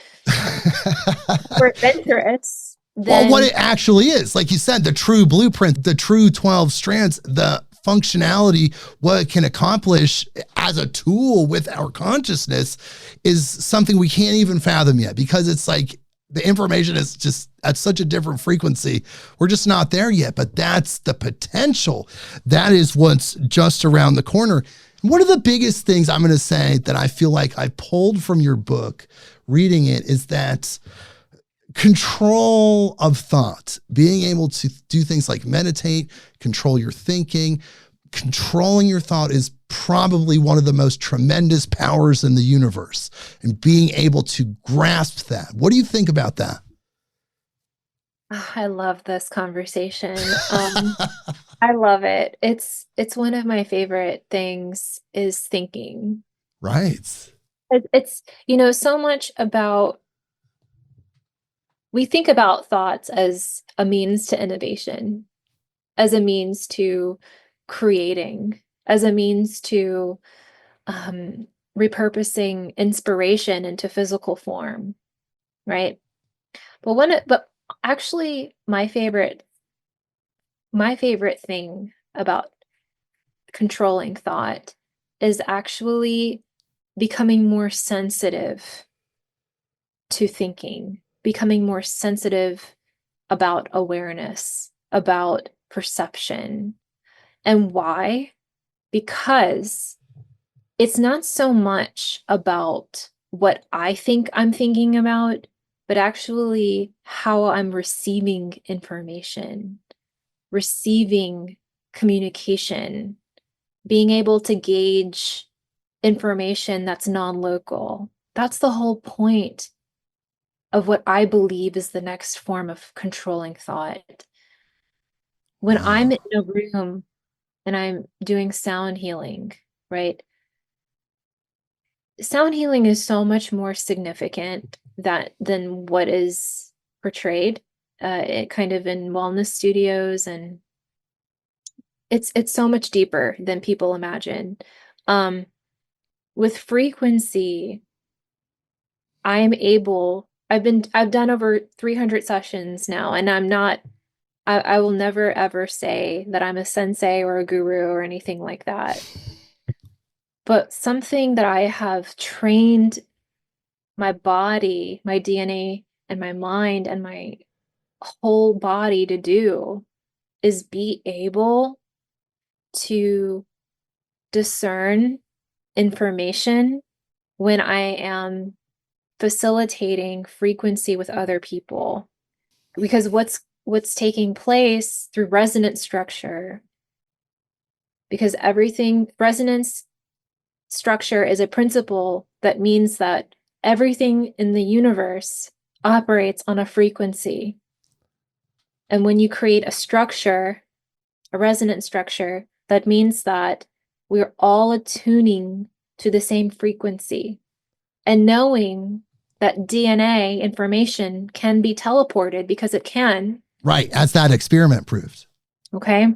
we're adventurous. Well, what it actually is, like you said, the true blueprint, the true 12 strands, the functionality, what it can accomplish as a tool with our consciousness is something we can't even fathom yet, because it's like the information is just at such a different frequency. We're just not there yet, but that's the potential. That is what's just around the corner. One of the biggest things I'm going to say that I feel like I pulled from your book, reading it, is that control of thought, being able to do things like meditate, control your thinking. Controlling your thought is probably one of the most tremendous powers in the universe, and being able to grasp that. What do you think about that? I love this conversation. I love it. It's one of my favorite things is thinking. Right. It's, so much about we think about thoughts as a means to innovation, as a means to creating, as a means to um, repurposing inspiration into physical form, right? But actually, my favorite thing about controlling thought is actually becoming more sensitive to thinking, becoming more sensitive about awareness, about perception. And why? Because it's not so much about what I think I'm thinking about, but actually how I'm receiving information, receiving communication, being able to gauge information that's non-local. That's the whole point of what I believe is the next form of controlling thought. When I'm Wow. in a room and I'm doing sound healing, right? Sound healing is so much more significant than what is portrayed it kind of in wellness studios, and it's so much deeper than people imagine. Um, with frequency, I've done over 300 sessions now, and I will never ever say that I'm a sensei or a guru or anything like that. But something that I have trained my body, my DNA, and my mind and my whole body to do is be able to discern information when I am facilitating frequency with other people. Because what's taking place through resonance structure, because everything resonance structure is a principle that means that everything in the universe operates on a frequency. And when you create a structure, a resonance structure, that means that we're all attuning to the same frequency. And knowing that DNA information can be teleported, because it can. Right. As that experiment proved. Okay.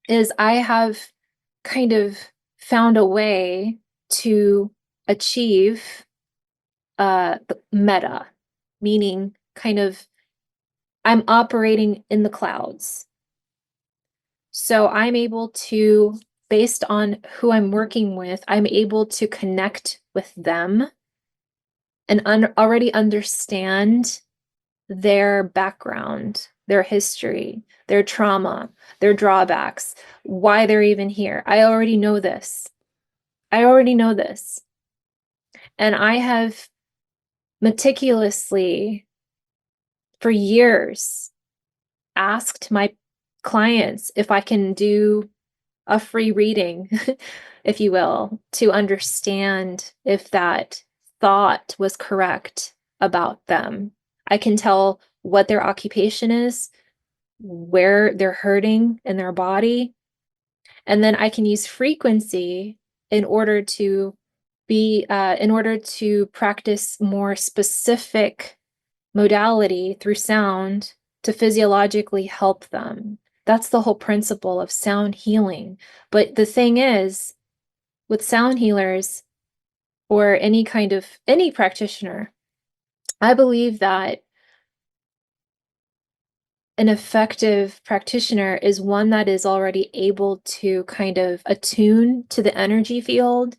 Is I have kind of found a way to achieve the meta, meaning kind of I'm operating in the clouds. So I'm able to, based on who I'm working with, I'm able to connect with them and already understand their background, their history, their trauma, their drawbacks, why they're even here. I already know this. I already know this. And I have meticulously, for years, asked my clients if I can do a free reading, if you will, to understand if that thought was correct about them. I can tell what their occupation is, where they're hurting in their body, and then I can use frequency in order to practice more specific modality through sound to physiologically help them. That's the whole principle of sound healing. But the thing is, with sound healers or any practitioner, I believe that an effective practitioner is one that is already able to kind of attune to the energy field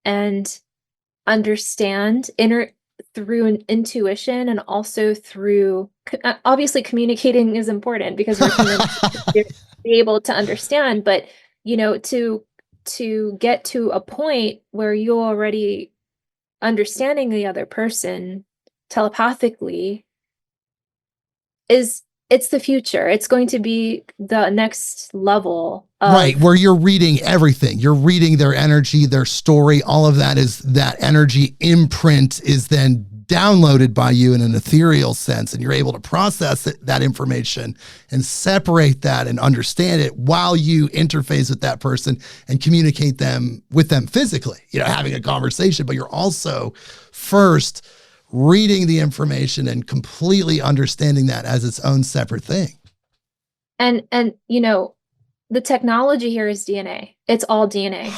and understand through an intuition, and also through obviously communicating is important because we're human to be able to understand, but to get to a point where you're already understanding the other person telepathically it's the future. It's going to be the next level of Right, where you're reading everything. You're reading their energy, their story, all of that is that energy imprint is then downloaded by you in an ethereal sense, and you're able to process that information and separate that and understand it while you interface with that person and communicate with them physically, having a conversation, but you're also first reading the information and completely understanding that as its own separate thing. And the technology here is DNA. It's all DNA.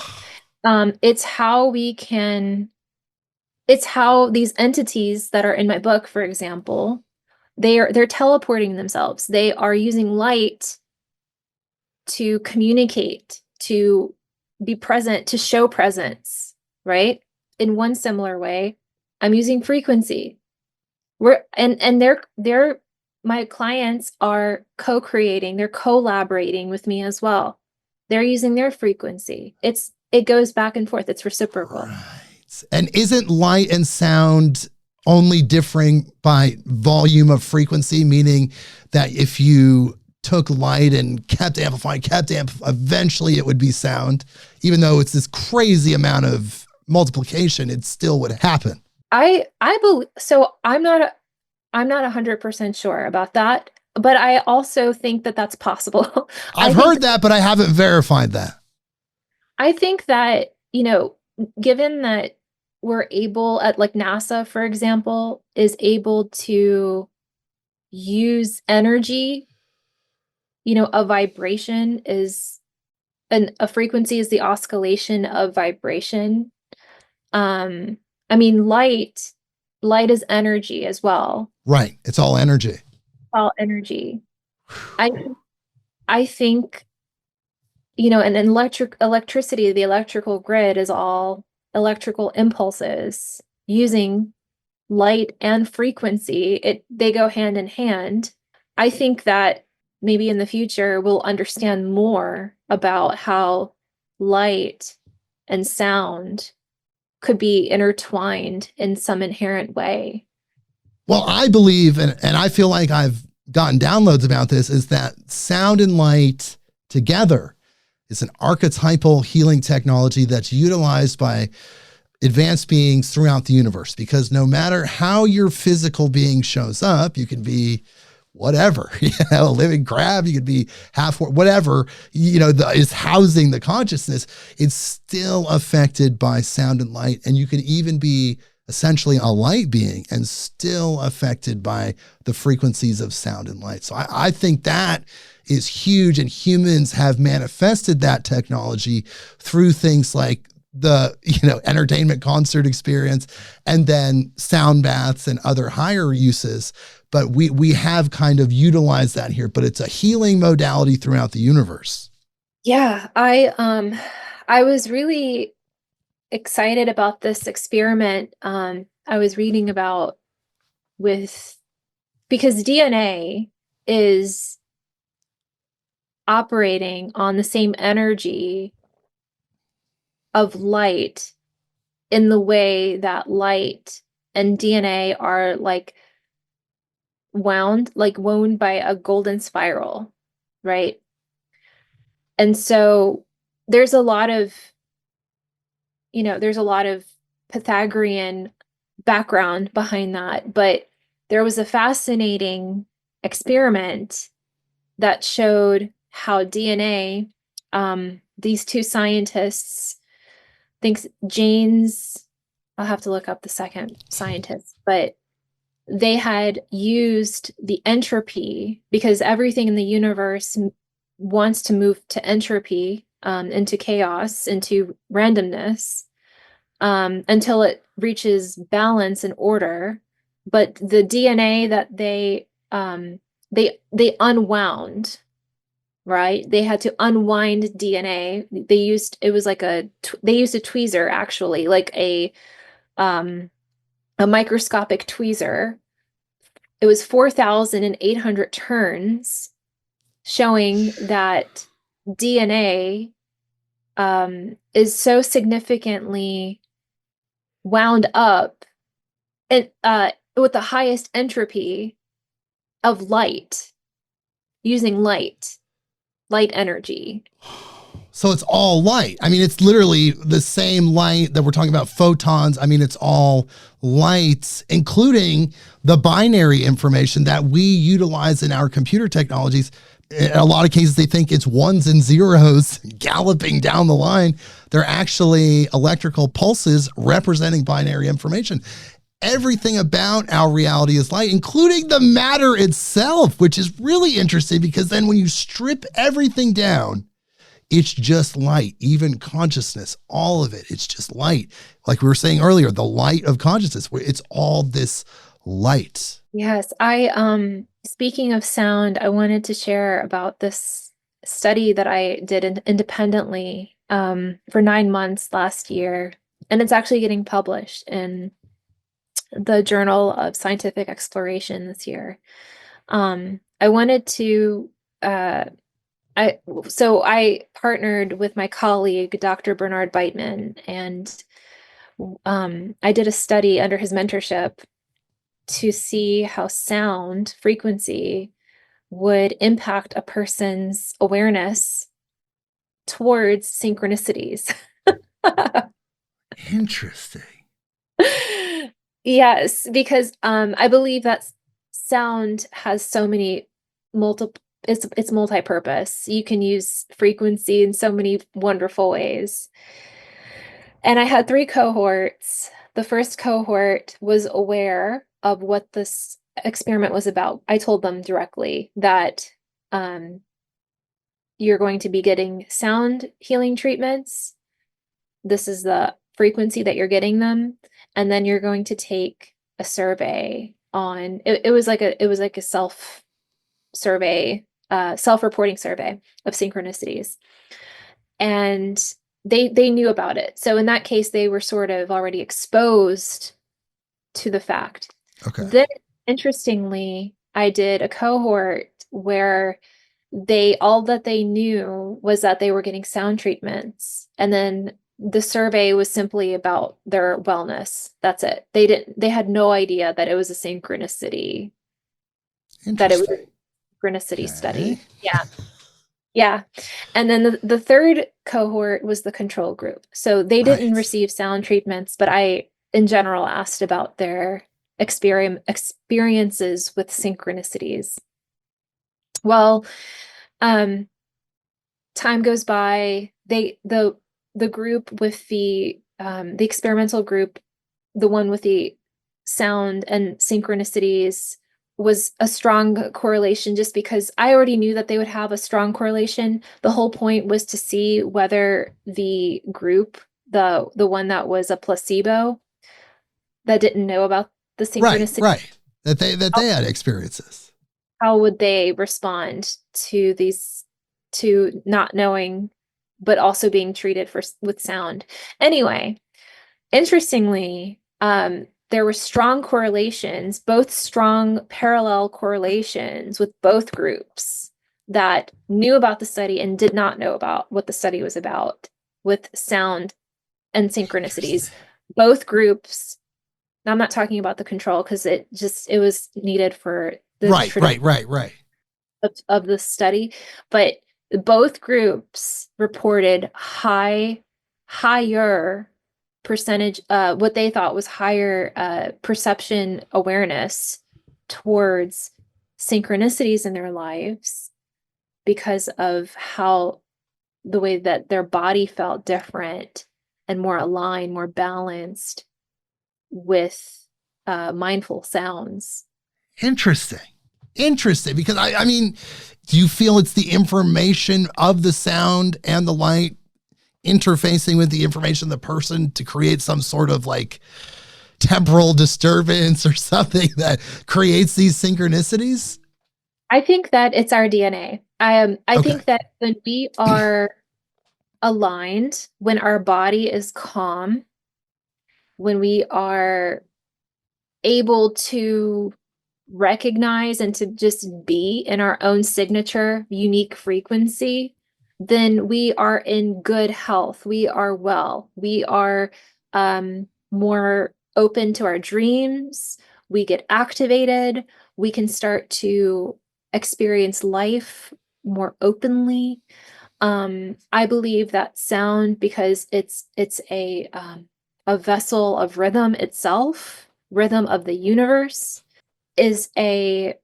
It's how these entities that are in my book, for example, they're teleporting themselves. They are using light to communicate, to be present, to show presence, right? In one similar way, I'm using frequency. My clients are co-creating, they're collaborating with me as well. They're using their frequency. It goes back and forth. It's reciprocal. Right. And isn't light and sound only differing by volume of frequency, meaning that if you took light and kept amplifying, eventually it would be sound, even though it's this crazy amount of multiplication, it still would happen. I believe so. I'm not 100% sure about that, but I also think that that's possible. I've heard that, but I haven't verified that. I think that, given that we're able at like NASA, for example, is able to use energy, a vibration is a frequency is the oscillation of vibration. Light is energy as well. Right. It's all energy. All energy. I think, and electricity, the electrical grid is all electrical impulses using light and frequency. They go hand in hand. I think that maybe in the future we'll understand more about how light and sound could be intertwined in some inherent way. Well, I believe, and I feel like I've gotten downloads about this, is that sound and light together is an archetypal healing technology that's utilized by advanced beings throughout the universe. Because no matter how your physical being shows up, you can be whatever, a living crab, you could be half, whatever, is housing the consciousness. It's still affected by sound and light. And you can even be essentially a light being and still affected by the frequencies of sound and light. So I think that is huge, and humans have manifested that technology through things like the entertainment concert experience and then sound baths and other higher uses. But we have kind of utilized that here, but it's a healing modality throughout the universe. Yeah, I was really excited about this experiment I was reading about because DNA is operating on the same energy of light in the way that light and DNA are wound by a golden spiral, right? And so there's a lot of Pythagorean background behind that, but there was a fascinating experiment that showed how DNA, these two scientists, I'll have to look up the second scientist, but they had used the entropy, because everything in the universe wants to move to entropy, into chaos, into randomness, until it reaches balance and order. But the DNA that they unwound, right? They had to unwind DNA. They used a tweezer, actually, like a microscopic tweezer. It was 4,800 turns, showing that DNA is so significantly wound up and with the highest entropy of light, using light energy. So it's all light. I mean, it's literally the same light that we're talking about, photons. I mean, it's all light, including the binary information that we utilize in our computer technologies. In a lot of cases, they think it's ones and zeros galloping down the line. They're actually electrical pulses representing binary information. Everything about our reality is light, including the matter itself, which is really interesting because then when you strip everything down, it's just light, even consciousness, all of it. It's just light. Like we were saying earlier, the light of consciousness, where it's all this light. Yes, speaking of sound, I wanted to share about this study that I did independently for 9 months last year, and it's actually getting published in the Journal of Scientific Exploration this year. I wanted to I partnered with my colleague, Dr. Bernard Beitman, and I did a study under his mentorship to see how sound frequency would impact a person's awareness towards synchronicities. Interesting. Yes, because I believe that sound has so many multiple, it's multi-purpose. You can use frequency in so many wonderful ways. And I had 3 cohorts. The first cohort was aware of what this experiment was about. I told them directly that you're going to be getting sound healing treatments. This is the frequency that you're getting them. And then you're going to take a survey on it was like a self-survey, self-reporting survey of synchronicities. And they knew about it. So in that case, they were sort of already exposed to the fact. Okay. Then, interestingly, I did a cohort where all that they knew was that they were getting sound treatments. And then the survey was simply about their wellness. That's it. They had no idea that it was a synchronicity, that it was a synchronicity study. Yeah. Yeah. And then the third cohort was the control group. So they didn't receive sound treatments, but I, in general, asked about their experiences with synchronicities. Well, time goes by. The group with the experimental group, the one with the sound and synchronicities, was a strong correlation, just because I already knew that they would have a strong correlation. The whole point was to see whether the group, the one that was a placebo, that didn't know about the synchronicity, right, that they had experiences. How would they respond to these, to not knowing, but also being treated with sound? Anyway, interestingly, there were strong correlations, both strong parallel correlations with both groups that knew about the study and did not know about what the study was about with sound and synchronicities. Both groups. Now, I'm not talking about the control because it was needed for the right of the study, but both groups reported higher percentage, what they thought was higher perception awareness towards synchronicities in their lives, because of how the way that their body felt different and more aligned, more balanced with mindful sounds. Interesting, because I mean, do you feel it's the information of the sound and the light interfacing with the information of the person to create some sort of like temporal disturbance or something that creates these synchronicities? I think that it's our DNA. I think that when we are aligned, when our body is calm, when we are able to recognize and to just be in our own signature, unique frequency, then we are in good health. We are well. We are more open to our dreams. We get activated. We can start to experience life more openly. I believe that sound, because it's a vessel of rhythm itself, rhythm of the universe, is an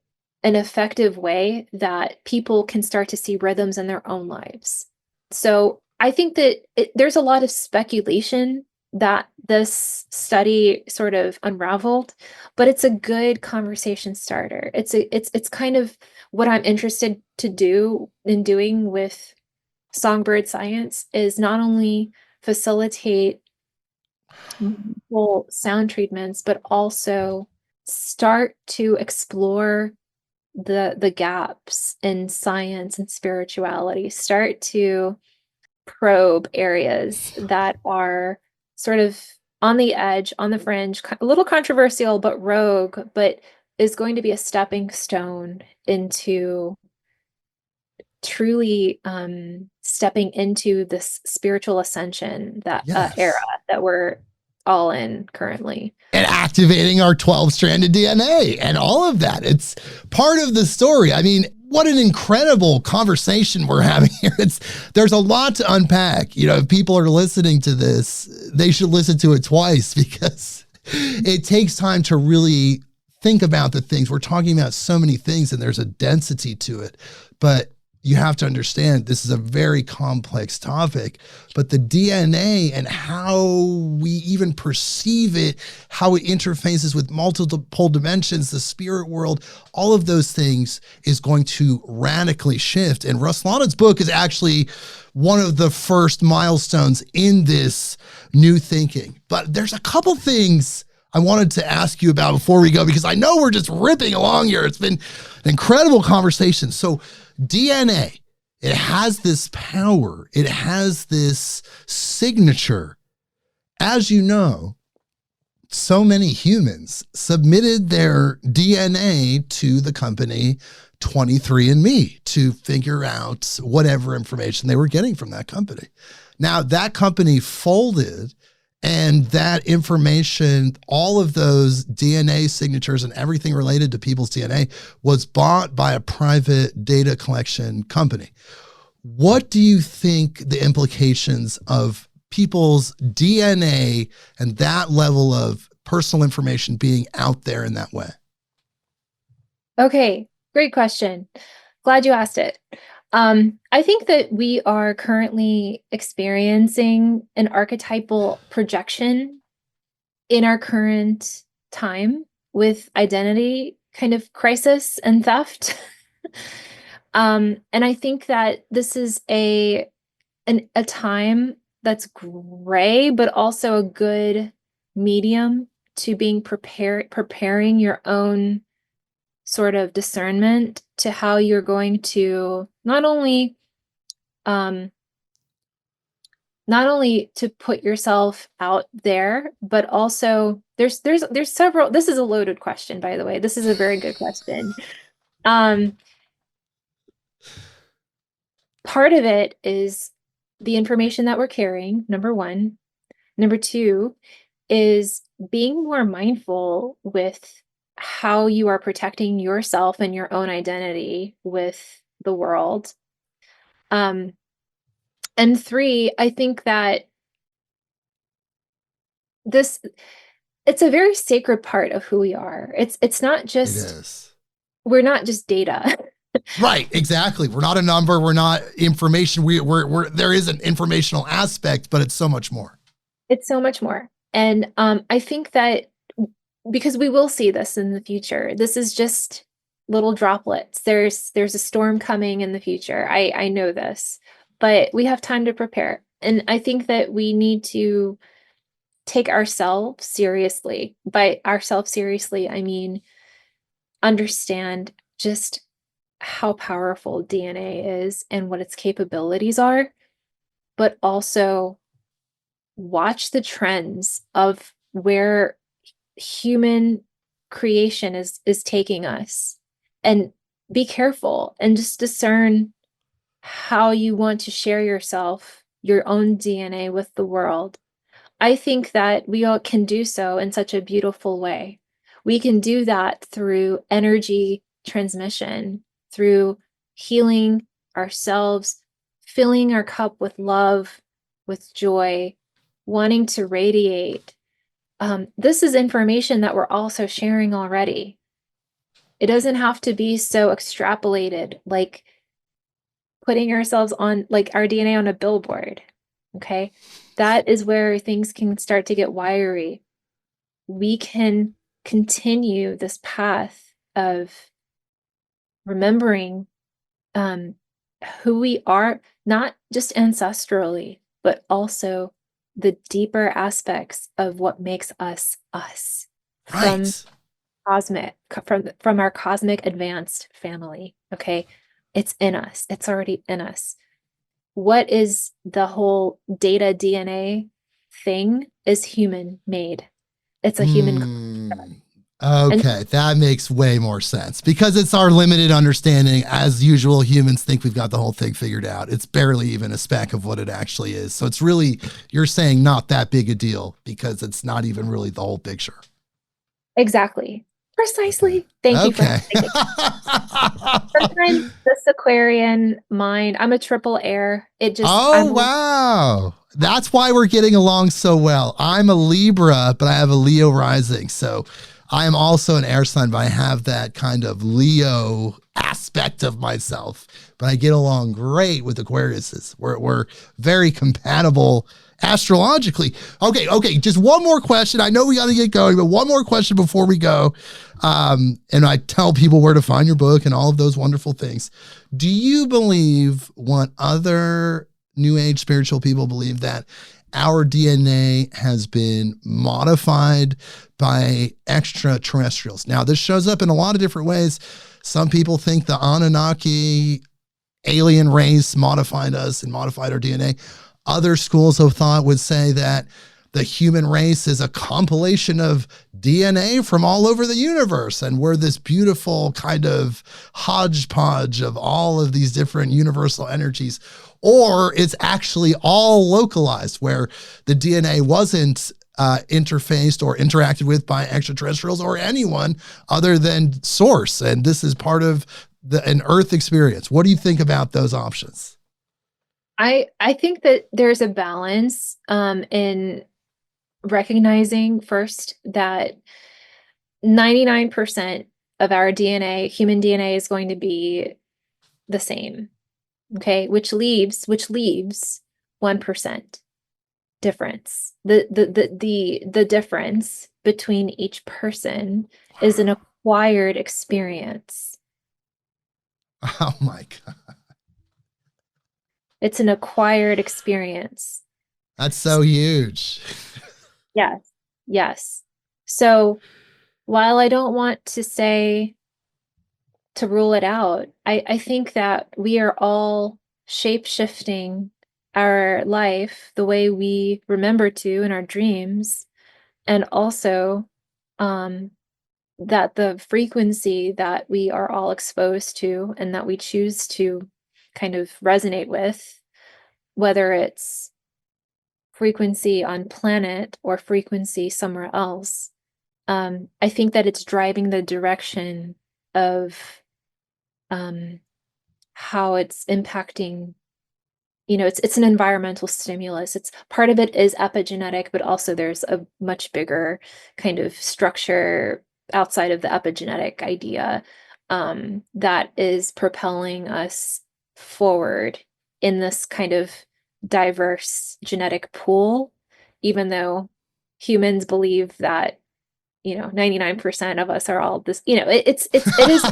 effective way that people can start to see rhythms in their own lives. So I think that there's a lot of speculation that this study sort of unraveled, but it's a good conversation starter. It's kind of what I'm interested to do in doing with songbird science, is not only facilitate full sound treatments, but also start to explore the gaps in science and spirituality, start to probe areas that are sort of on the edge, on the fringe, a little controversial, but rogue, but is going to be a stepping stone into truly stepping into this spiritual ascension, that era Yes. that we're all in currently. And activating our 12-stranded DNA and all of that. It's part of the story. I mean, what an incredible conversation we're having here. There's a lot to unpack. You know, if people are listening to this, they should listen to it twice, because it takes time to really think about the things. We're talking about so many things, and there's a density to it. But you have to understand, this is a very complex topic, but the DNA and how we even perceive it, how it interfaces with multiple dimensions, the spirit world, all of those things is going to radically shift. And Ruslana's book is actually one of the first milestones in this new thinking. But there's a couple things I wanted to ask you about before we go, because I know we're just ripping along here. It's been an incredible conversation. So DNA, it has this power. It has this signature. As you know, so many humans submitted their DNA to the company 23andMe to figure out whatever information they were getting from that company. Now, that company folded, and that information, all of those DNA signatures and everything related to people's DNA, was bought by a private data collection company. What do you think the implications of people's DNA and that level of personal information being out there in that way? Okay, great question. Glad you asked it. I think that we are currently experiencing an archetypal projection in our current time with identity kind of crisis and theft. And I think that this is a time that's gray, but also a good medium to being preparing your own sort of discernment to how you're going to not only to put yourself out there, but also there's several. This is a loaded question, by the way. This is a very good question. Part of it is the information that we're carrying, number one. Number two is being more mindful with how you are protecting yourself and your own identity with the world. And three, I think that it's a very sacred part of who we are. It's not It just, is. we're not just data. Right, exactly. We're not a number. We're not information. We're there is an informational aspect, but it's so much more. It's so much more. And I think that because we will see this in the future, this is just little droplets. There's a storm coming in the future. I know this, but we have time to prepare. And I think that we need to take ourselves seriously. By ourselves seriously, I mean understand just how powerful DNA is and what its capabilities are, but also watch the trends of where human creation is taking us, and be careful and just discern how you want to share yourself, your own DNA with the world. I think that we all can do so in such a beautiful way. We can do that through energy transmission, through healing ourselves filling our cup with love, with joy, wanting to radiate. This is information that we're also sharing already. It doesn't have to be so extrapolated, like putting ourselves on, like our DNA on a billboard. Okay. That is where things can start to get wiry. We can continue this path of remembering who we are, not just ancestrally, but also the deeper aspects of what makes us us from Right. from our cosmic advanced family. Okay. It's in us. It's already in us. What is the whole data DNA thing is human made. It's a human construct. And Okay, that makes way more sense because it's our limited understanding. As usual, humans think we've got the whole thing figured out. It's barely even a speck of what it actually is. So it's really, you're saying not that big a deal because it's not even really the whole picture. exactly. Okay. Precisely. Thank you for Okay. asking. Sometimes this Aquarian mind, I'm a triple air. Oh, wow. That's why we're getting along so well. I'm a Libra, but I have a Leo rising. So I am also an air sign, but I have that kind of Leo aspect of myself. But I get along great with Aquariuses. We're very compatible astrologically. Okay. Just one more question. I know we got to get going, but one more question before we go. And I tell people where to find your book and all of those wonderful things. Do you believe what other New Age spiritual people believe, that our DNA has been modified by extraterrestrials? Now, this shows up in a lot of different ways. Some people think the Anunnaki alien race modified us and modified our DNA. Other schools of thought would say that the human race is a compilation of DNA from all over the universe, and we're this beautiful kind of hodgepodge of all of these different universal energies. Or it's actually all localized, where the DNA wasn't interfaced or interacted with by extraterrestrials or anyone other than source. And this is part of an Earth experience. What do you think about those options? I think that there's a balance in recognizing first that 99% of our DNA, human DNA, is going to be the same. Okay, which leaves 1% difference. The difference between each person is an acquired experience. Oh my God. It's an acquired experience. That's so huge. Yes. Yes. So while I don't want to say to rule it out, I think that we are all shape-shifting our life the way we remember to in our dreams, and also that the frequency that we are all exposed to and that we choose to kind of resonate with, whether it's frequency on planet or frequency somewhere else, I think that it's driving the direction of how it's impacting. It's an environmental stimulus. It's part of it is epigenetic, but also there's a much bigger kind of structure outside of the epigenetic idea that is propelling us forward in this kind of diverse genetic pool, even though humans believe that 99% of us are all this, it is.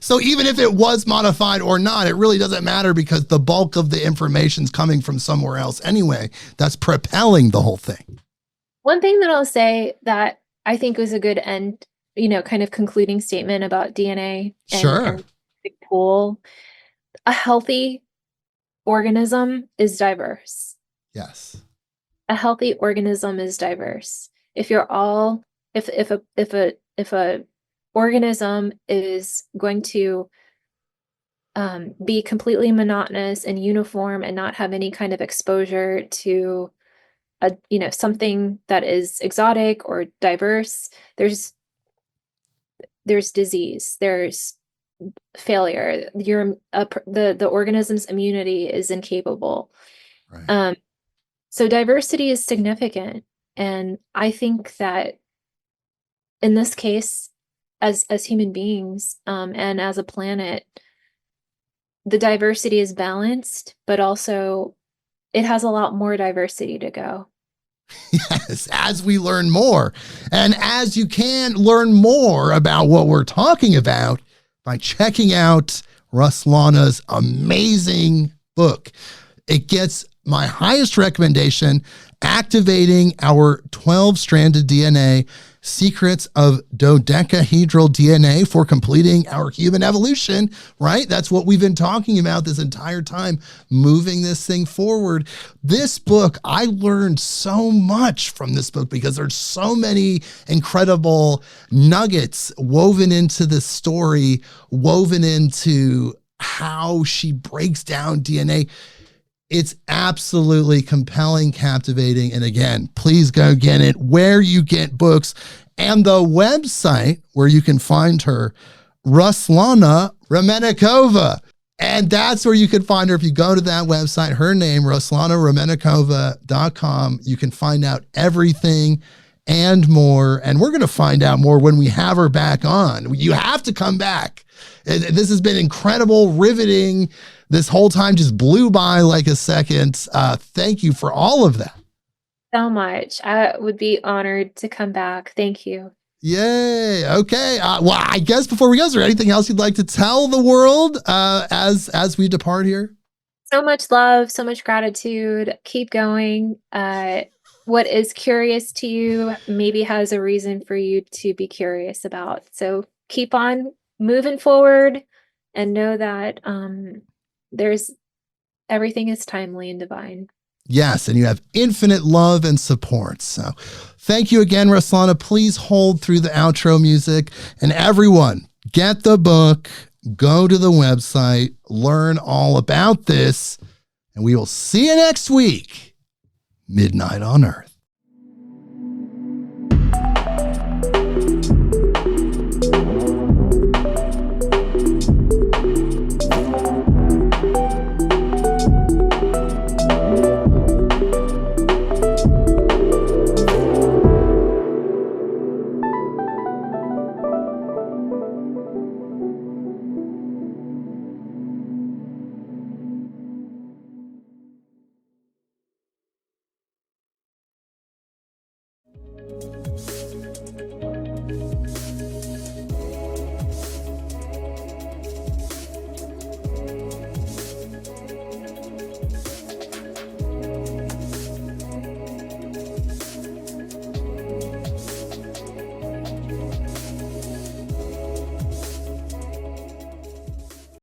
So even if it was modified or not, it really doesn't matter because the bulk of the information's coming from somewhere else anyway. That's propelling the whole thing. One thing that I'll say that I think was a good end, kind of concluding statement about DNA Sure. and the pool. A healthy organism is diverse. Yes. A healthy organism is diverse. If you're all, if a organism is going to be completely monotonous and uniform and not have any kind of exposure to something that is exotic or diverse, there's disease, there's failure. The organism's immunity is incapable. Right. So diversity is significant, and I think that in this case, as human beings, and as a planet, the diversity is balanced, but also it has a lot more diversity to go. Yes, as we learn more. And as you can learn more about what we're talking about by checking out Ruslana's amazing book. It gets my highest recommendation, Activating Our 12-Stranded DNA, Secrets of Dodecahedral DNA for Completing Our Human Evolution, right? That's what we've been talking about this entire time, moving this thing forward. This book, I learned so much from this book because there's so many incredible nuggets woven into this story, woven into how she breaks down DNA. It's absolutely compelling, captivating. And again, please go get it where you get books, and the website where you can find her, Ruslana Remennikova. And that's where you can find her. If you go to that website, her name, RuslanaRemennikova.com, you can find out everything and more. And we're going to find out more when we have her back on. You have to come back. This has been incredible, riveting. This whole time just blew by like a second. Thank you for all of that. So much. I would be honored to come back. Thank you. Yay. Okay. Well, I guess before we go, is there anything else you'd like to tell the world as we depart here? So much love, so much gratitude. Keep going. What is curious to you maybe has a reason for you to be curious about. So keep on moving forward and know that there's everything is timely and divine. Yes, and you have infinite love and support. So thank you again, Ruslana. Please hold through the outro music. And everyone, get the book, go to the website, learn all about this, and we will see you next week. Midnight on Earth.